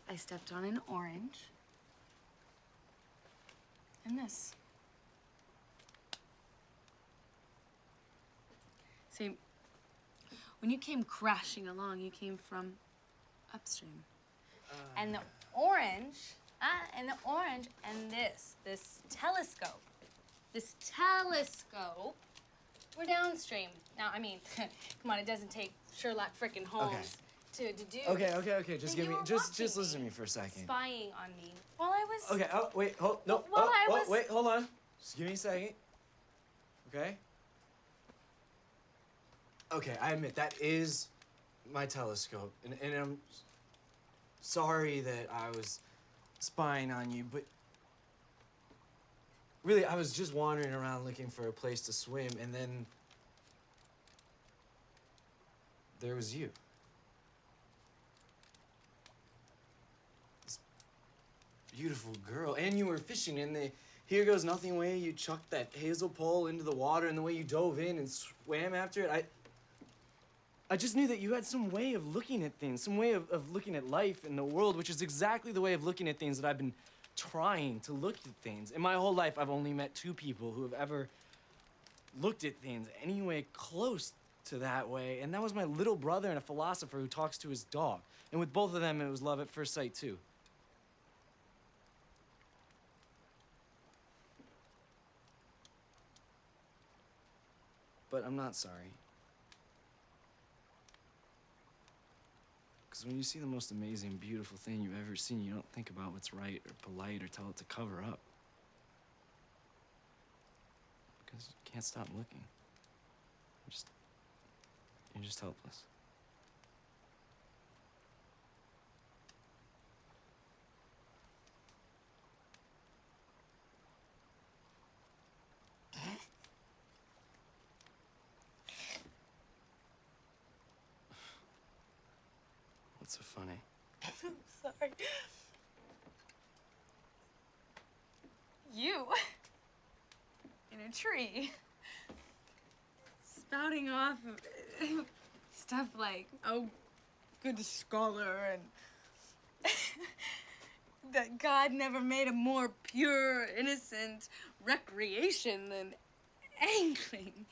I stepped on an orange and this. See, when you came crashing along, you came from upstream. And the orange, and this telescope, we're downstream. Now, I mean, come on, it doesn't take Sherlock frickin' Holmes to deduce. Okay. Just that give me, you were just watching listen to me, me for a second. spying on me while I was. Okay. Oh wait. Hold. No. While I was. Wait. Hold on. Just give me a second. Okay. Okay. I admit that is my telescope, and I'm sorry that I was spying on you, but really, I was just wandering around looking for a place to swim, and then there was you. This beautiful girl, and you were fishing, and the here goes nothing way you chucked that hazel pole into the water, and the way you dove in and swam after it, I just knew that you had some way of looking at things, some way of looking at life and the world, which is exactly the way of looking at things that I've been trying to look at things. In my whole life, I've only met 2 people who have ever looked at things any way close to that way, and that was my little brother and a philosopher who talks to his dog. And with both of them, it was love at first sight, too. But I'm not sorry. Because when you see the most amazing, beautiful thing you've ever seen, you don't think about what's right or polite or tell it to cover up. Because you can't stop looking. You're just helpless. What's so funny? I'm sorry. You in a tree, spouting off stuff like, oh, good scholar, and that God never made a more pure, innocent recreation than angling.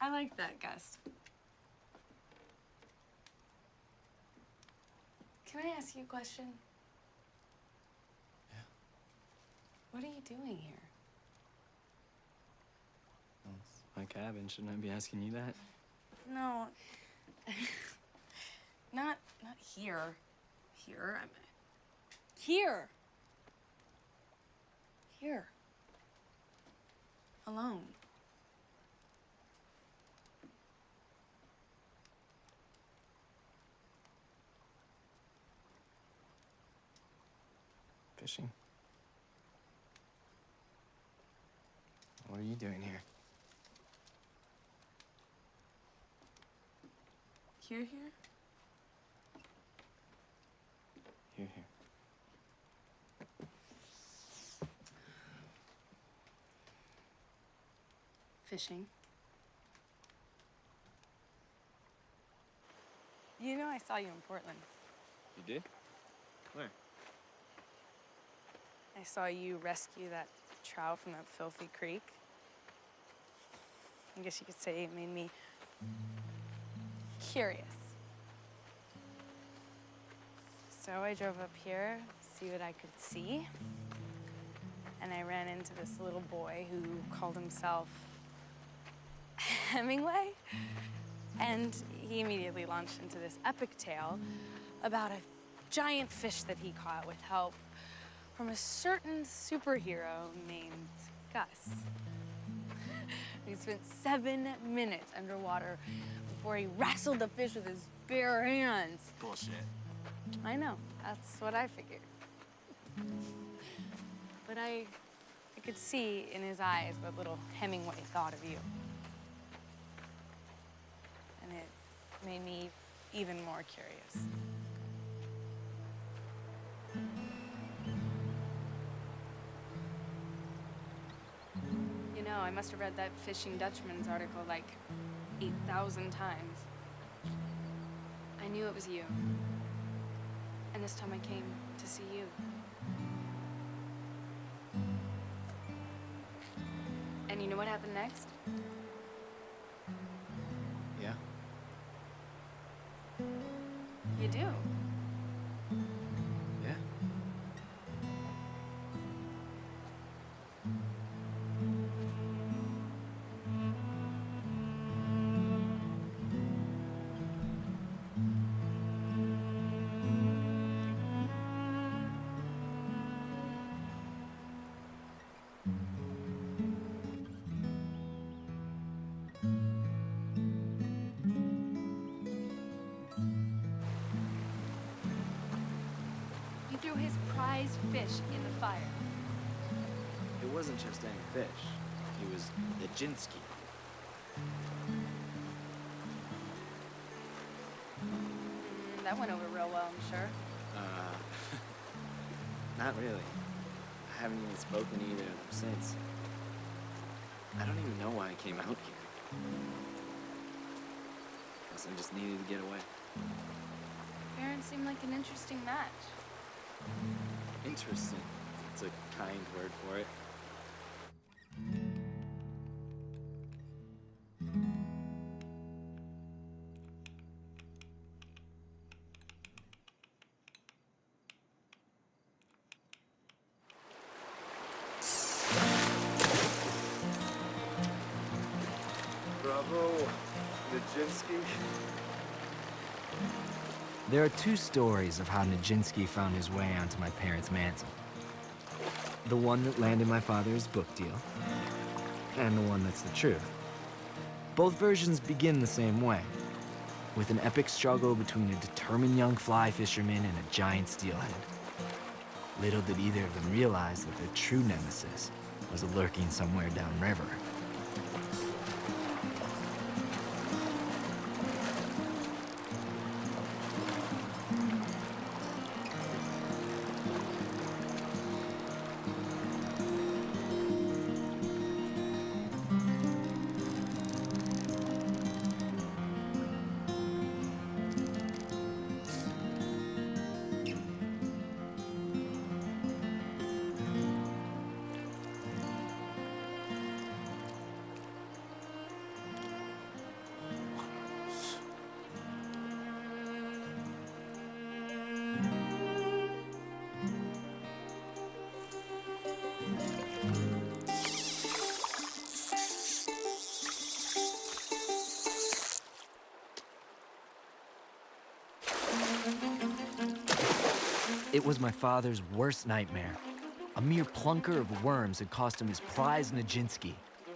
I like that, Gus. Can I ask you a question? Yeah. What are you doing here? Well, it's my cabin. Shouldn't I be asking you that? No. not here. Here. I'm here. Here. alone. Fishing? What are you doing here? Here? Here. Fishing. You know I saw you in Portland. You did? Where? I saw you rescue that trout from that filthy creek. I guess you could say it made me curious. So I drove up here, see what I could see. And I ran into this little boy who called himself Hemingway. And he immediately launched into this epic tale about a giant fish that he caught with help from a certain superhero named Gus. He spent 7 minutes underwater before he wrestled the fish with his bare hands. Bullshit. I know, that's what I figured. But I could see in his eyes what little Hemingway thought of you. And it made me even more curious. You know, I must have read that Fishing Dutchman's article like 8,000 times. I knew it was you. And this time I came to see you. And you know what happened next? Yeah? You do. Yeah? You threw his prized fish in the fire. It wasn't just any fish. He was the ninski. That went over real well, I'm sure. Not really. I haven't even spoken to either of them since. I don't even know why I came out here. Guess I just needed to get away. Parents seem like an interesting match. Interesting. It's a kind word for it. Bravo, Nijinsky. There are two stories of how Nijinsky found his way onto my parents' mantle. The one that landed my father's book deal, and the one that's the truth. Both versions begin the same way, with an epic struggle between a determined young fly fisherman and a giant steelhead. Little did either of them realize that their true nemesis was lurking somewhere downriver. It was my father's worst nightmare. A mere plunker of worms had cost him his prize Nijinsky.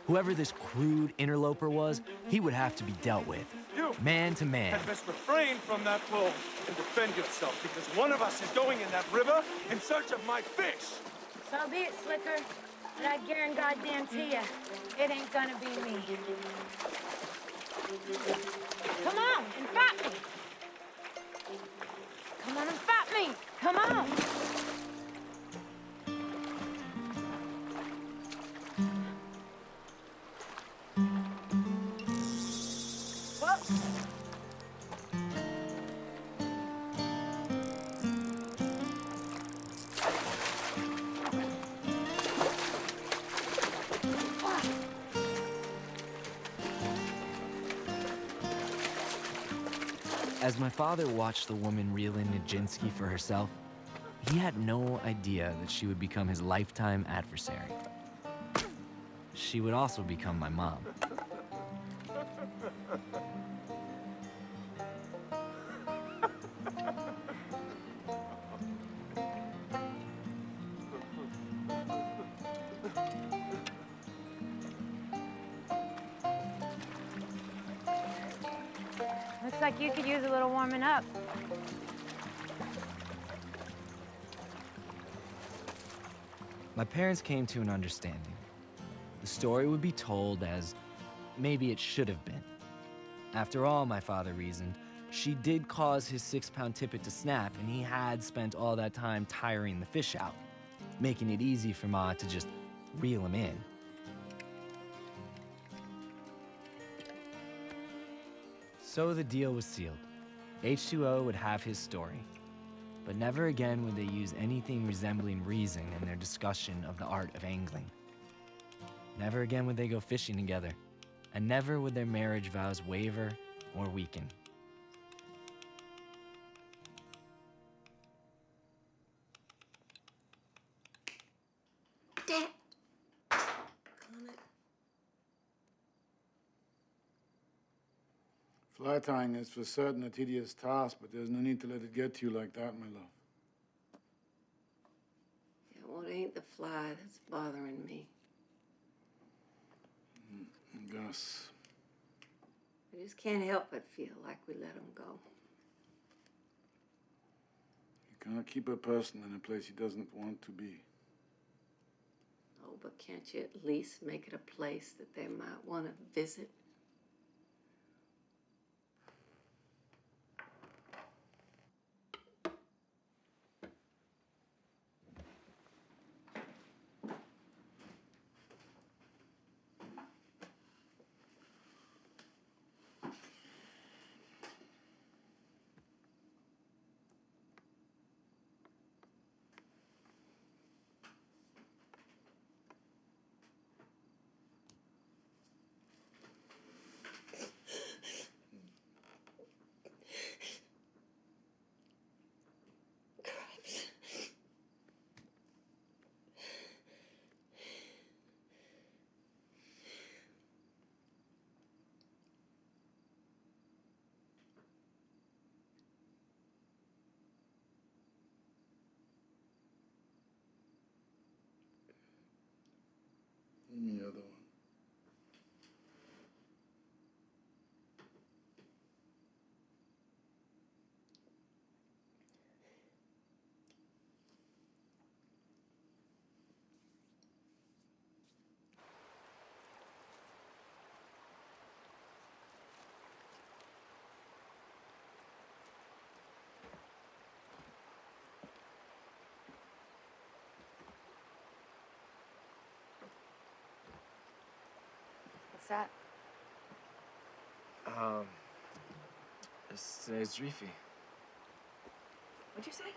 Whoever this crude interloper was, he would have to be dealt with. You man to man. had best refrain from that blow and defend yourself, because one of us is going in that river in search of my fish. So be it, Slicker. But I guarantee goddamn to you, it ain't gonna be me. Come on, and fight me. Come on and fight me. Come on. As my father watched the woman reel in Nijinsky for herself, he had no idea that she would become his lifetime adversary. She would also become my mom. Looks like you could use a little warming up. My parents came to an understanding. The story would be told as maybe it should have been. After all, my father reasoned, she did cause his 6-pound tippet to snap, and he had spent all that time tiring the fish out, making it easy for Ma to just reel him in. So the deal was sealed. H2O would have his story, but never again would they use anything resembling reason in their discussion of the art of angling. Never again would they go fishing together, and never would their marriage vows waver or weaken. Dad. Fly tying is for certain a tedious task, but there's no need to let it get to you like that, my love. Yeah, well, it ain't the fly that's bothering me. Gus. I just can't help but feel like we let him go. You can't keep a person in a place he doesn't want to be. Oh, but can't you at least make it a place that they might want to visit? The other one. What's that? It's today's Dreefy. What'd you say?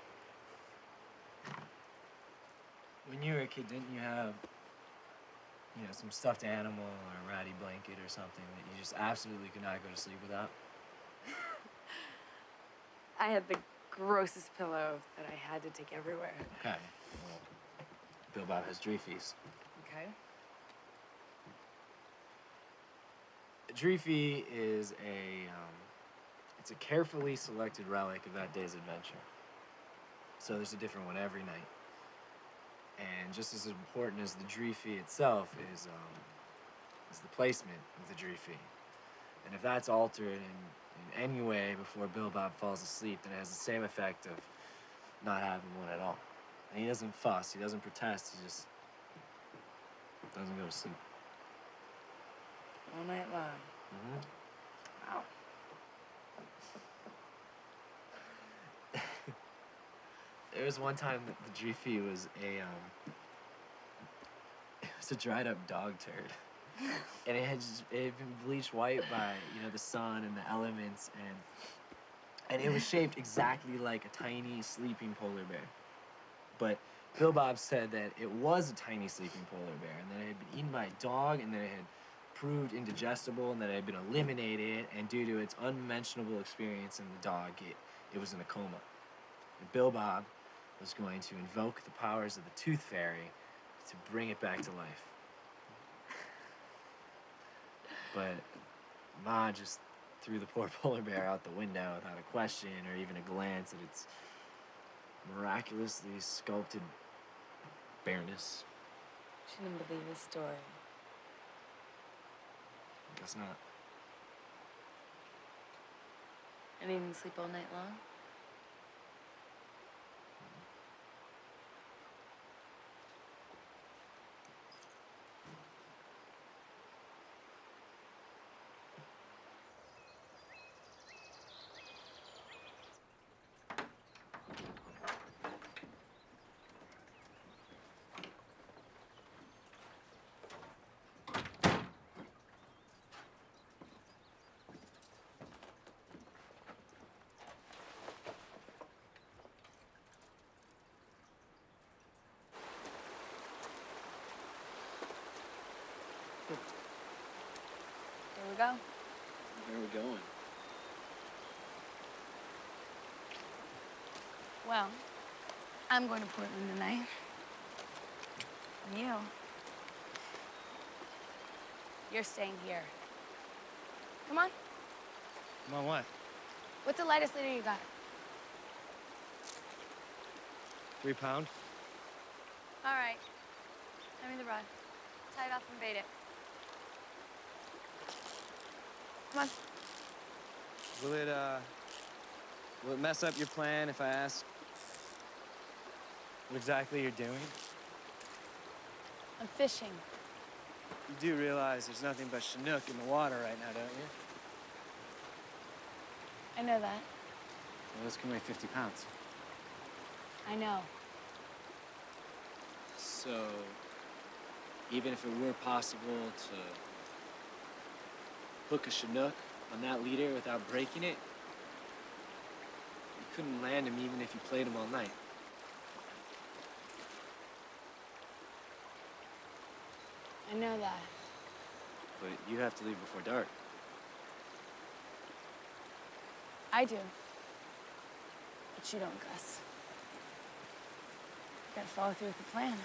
When you were a kid, didn't you have, some stuffed animal or a ratty blanket or something that you just absolutely could not go to sleep without? I had the grossest pillow that I had to take everywhere. Okay. Well, Bill Bob has Dreefies. Okay. A Dreefy is it's a carefully selected relic of that day's adventure. So there's a different one every night. And just as important as the Dreefy itself is is the placement of the Dreefy. And if that's altered in any way before Bill Bob falls asleep, then it has the same effect of not having one at all. And he doesn't fuss, he doesn't protest, he just doesn't go to sleep. All night long. Mm-hmm. Wow. There was one time that the Dreefy was it was a dried up dog turd. And it had been bleached white by, the sun and the elements, and it was shaped exactly like a tiny sleeping polar bear. But Bill Bob said that it was a tiny sleeping polar bear, and that it had been eaten by a dog, and that it had proved indigestible, and that it had been eliminated, and due to its unmentionable experience in the dog, it was in a coma. And Bill Bob was going to invoke the powers of the Tooth Fairy to bring it back to life. But Ma just threw the poor polar bear out the window without a question or even a glance at its miraculously sculpted bareness. She didn't believe his story. Guess not. And he didn't sleep all night long? Here we go. Where are we going? Well, I'm going to Portland tonight. And you? You're staying here. Come on. Come on, what? What's the lightest leader you got? 3 pound? All right. Hand me the rod. Tie it off and bait it. Come on. Will it mess up your plan if I ask what exactly you're doing? I'm fishing. You do realize there's nothing but Chinook in the water right now, don't you? I know that. Well, this can weigh 50 pounds. I know. So, even if it were possible to hook a Chinook on that leader without breaking it, you couldn't land him even if you played him all night. I know that. But you have to leave before dark. I do. But you don't, Gus. You gotta follow through with the plan.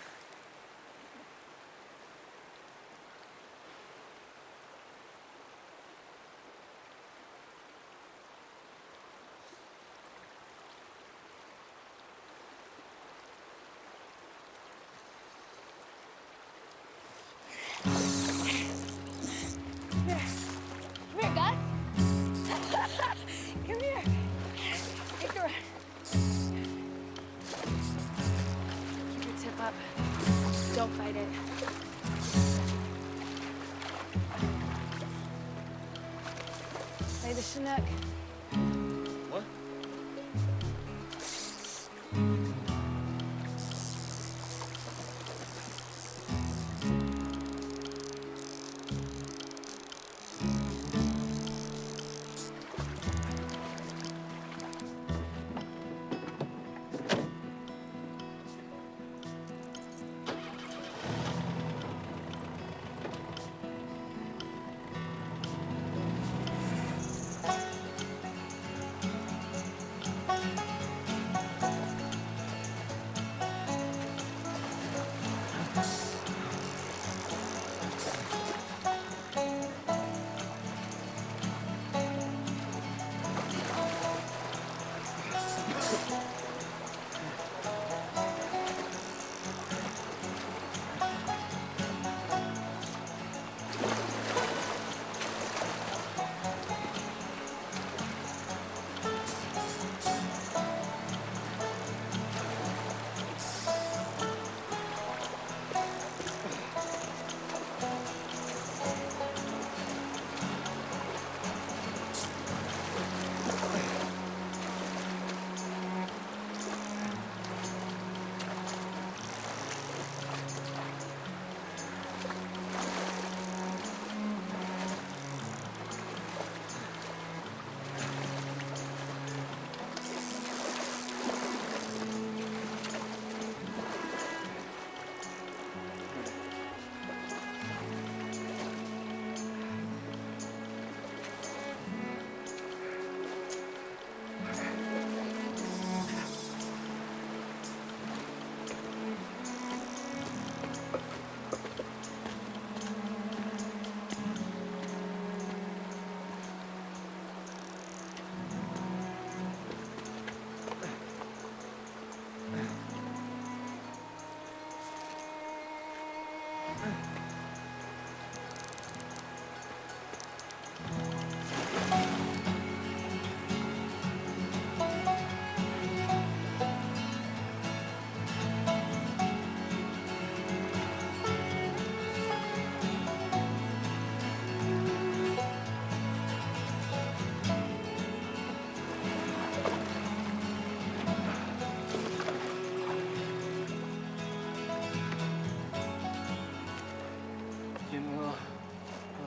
Come here, Gus. Come here. Take the rod. Keep your tip up. Don't fight it. Play the Chinook. What?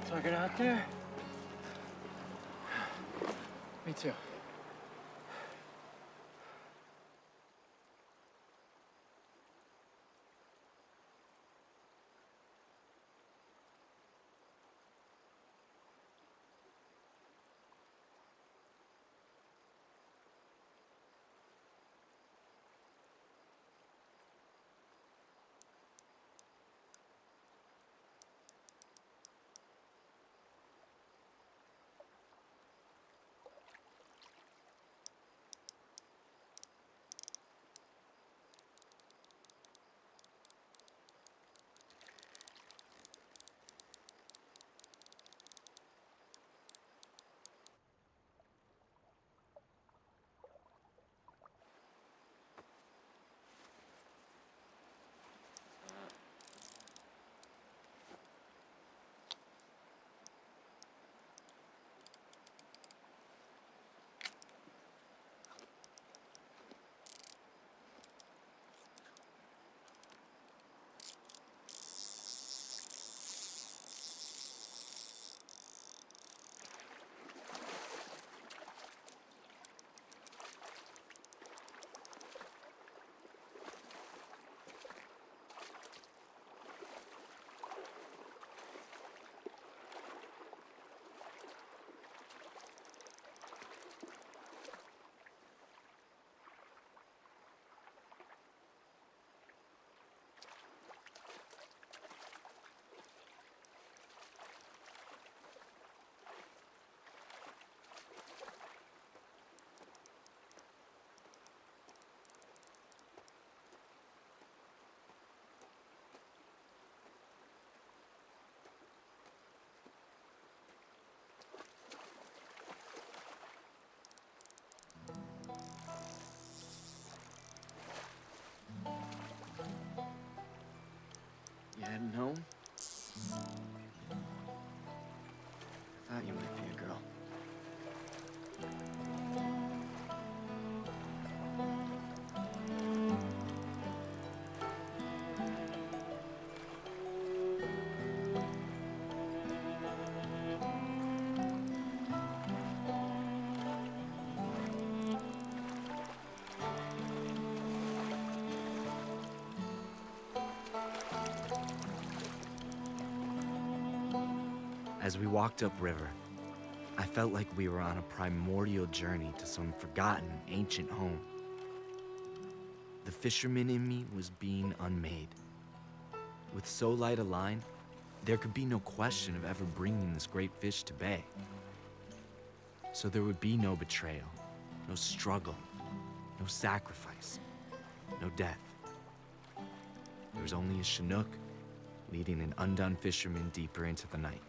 Tuck it out there? Me too. You hadn't known? I thought you might be a girl. As we walked upriver, I felt like we were on a primordial journey to some forgotten ancient home. The fisherman in me was being unmade. With so light a line, there could be no question of ever bringing this great fish to bay. So there would be no betrayal, no struggle, no sacrifice, no death. There was only a Chinook leading an undone fisherman deeper into the night.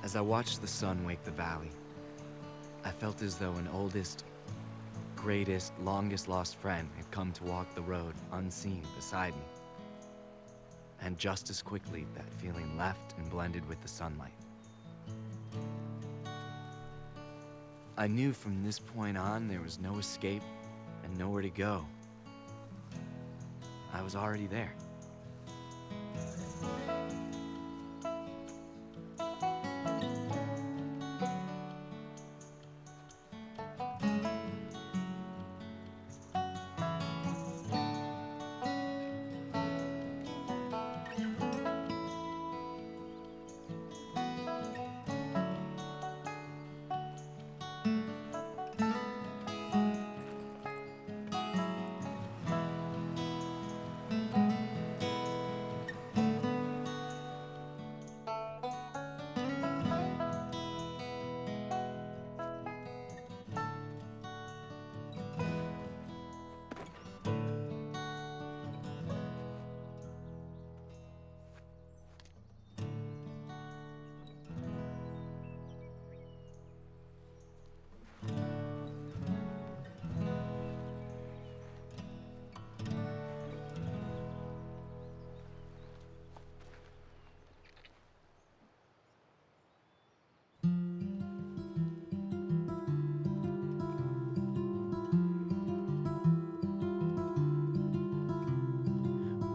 As I watched the sun wake the valley, I felt as though an oldest, greatest, longest lost friend had come to walk the road unseen beside me. And just as quickly, that feeling left and blended with the sunlight. I knew from this point on there was no escape and nowhere to go. I was already there.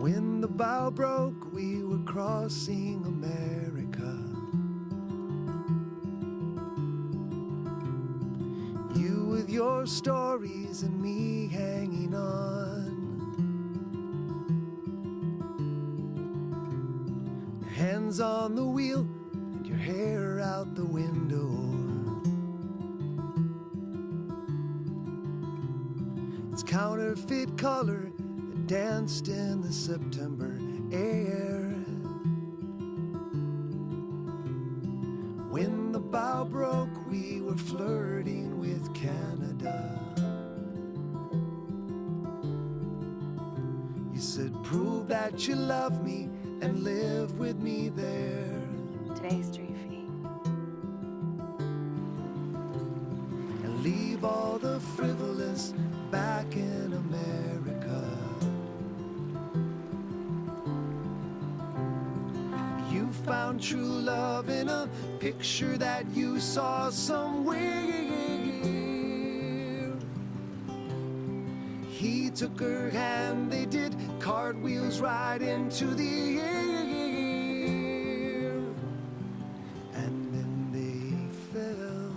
When the bow broke, we were crossing America. You with your stories and me hanging on. Your hands on the wheel and your hair out the window. It's counterfeit color that danced in the September air. When the bow broke, we were flirting with Canada. You said, prove that you love me and live with me there. Today's Dreefy. And leave all the frivolous back in America. You found true love in a picture that you saw somewhere. He took her hand, they did cartwheels right into the air. And then they fell.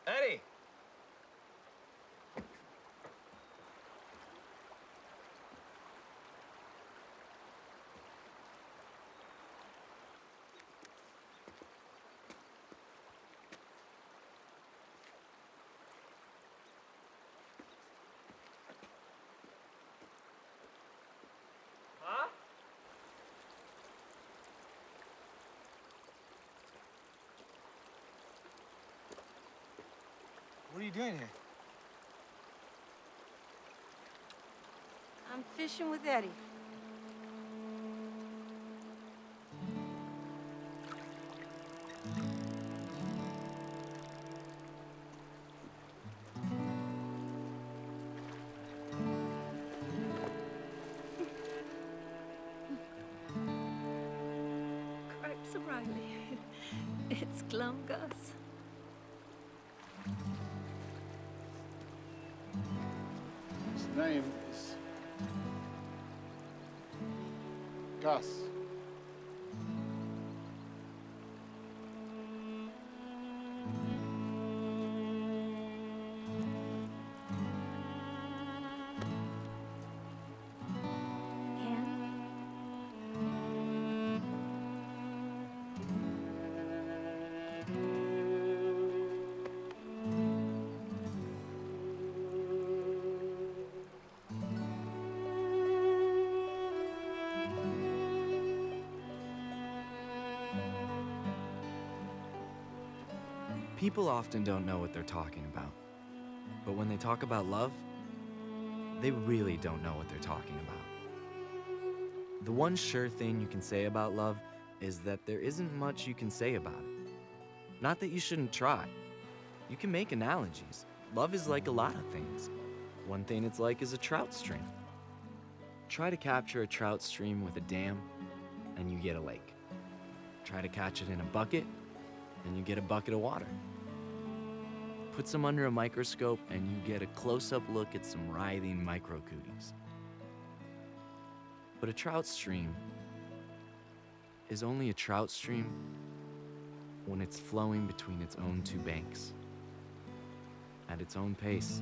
Eddie! Huh? What are you doing here? I'm fishing with Eddie. Cripes O'Reilly. It's Glum Gus. His name is Gus. People often don't know what they're talking about. But when they talk about love, they really don't know what they're talking about. The one sure thing you can say about love is that there isn't much you can say about it. Not that you shouldn't try. You can make analogies. Love is like a lot of things. One thing it's like is a trout stream. Try to capture a trout stream with a dam, and you get a lake. Try to catch it in a bucket, and you get a bucket of water. Put some under a microscope, and you get a close-up look at some writhing microcooties. But a trout stream is only a trout stream when it's flowing between its own two banks, at its own pace,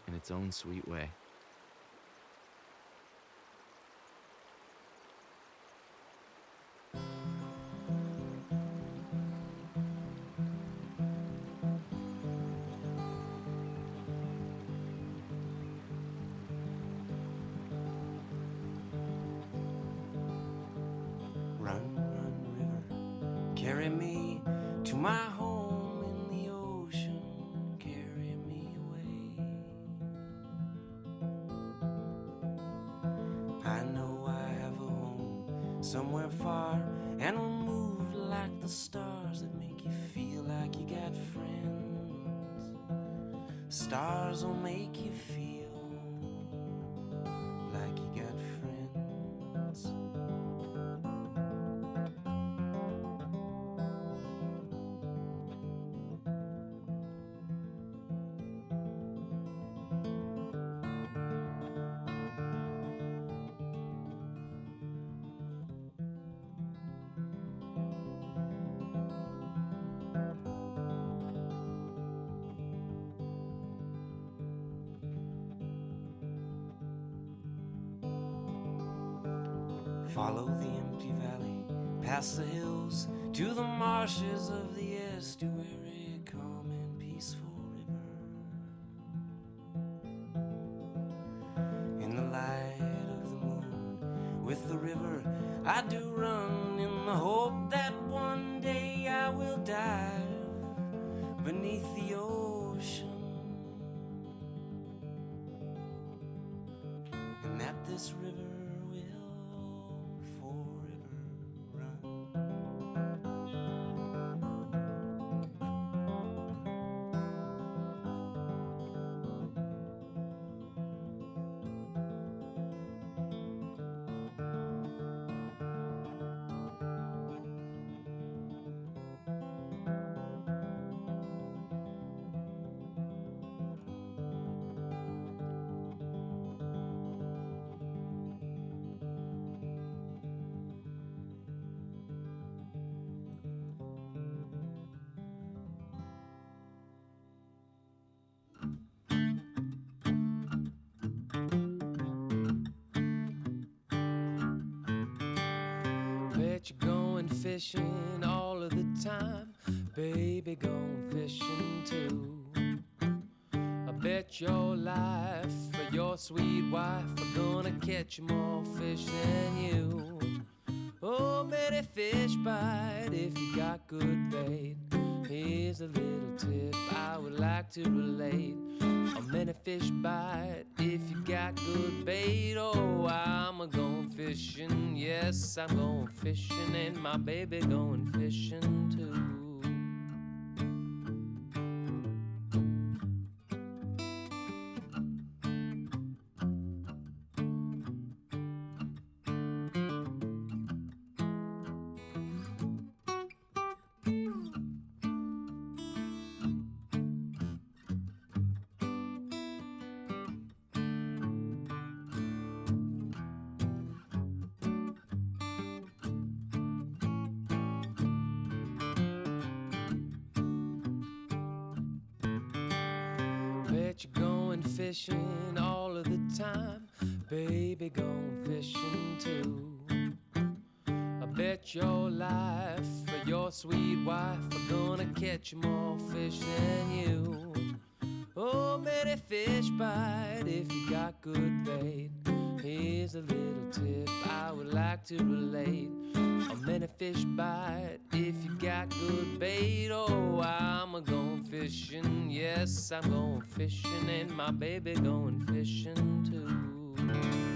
in its own sweet way. Run, run, river, carry me to my home in the ocean, carry me away. I know I have a home somewhere far, and will move like the stars that make you feel like you got friends. Stars will make you feel like you got friends. Follow the empty valley, past the hills, to the marshes of the estuary, calm and peaceful river. In the light of the moon, with the river, I do run in the hope that one day I will dive beneath the ocean, and that this river bet you're going fishing all of the time, baby, going fishing too. I bet your life or your sweet wife are gonna catch more fish than you. Oh, many fish bite if you got good bait. Here's a little tip I would like to relate. Oh, many fish bite if you got good bait. Oh, I'm a-going fishing, yes, I'm going fishing, and my baby going fishing too. Bet you're going fishing all of the time, baby, going fishing too. I bet your life or your sweet wife are gonna catch more fish than you. Oh, many fish bite if you got good bait. Here's a little tip I would like to relate. A many fish bite if you got good bait. Oh, I'm a going fishing. Yes, I'm going fishing, and my baby going fishing too.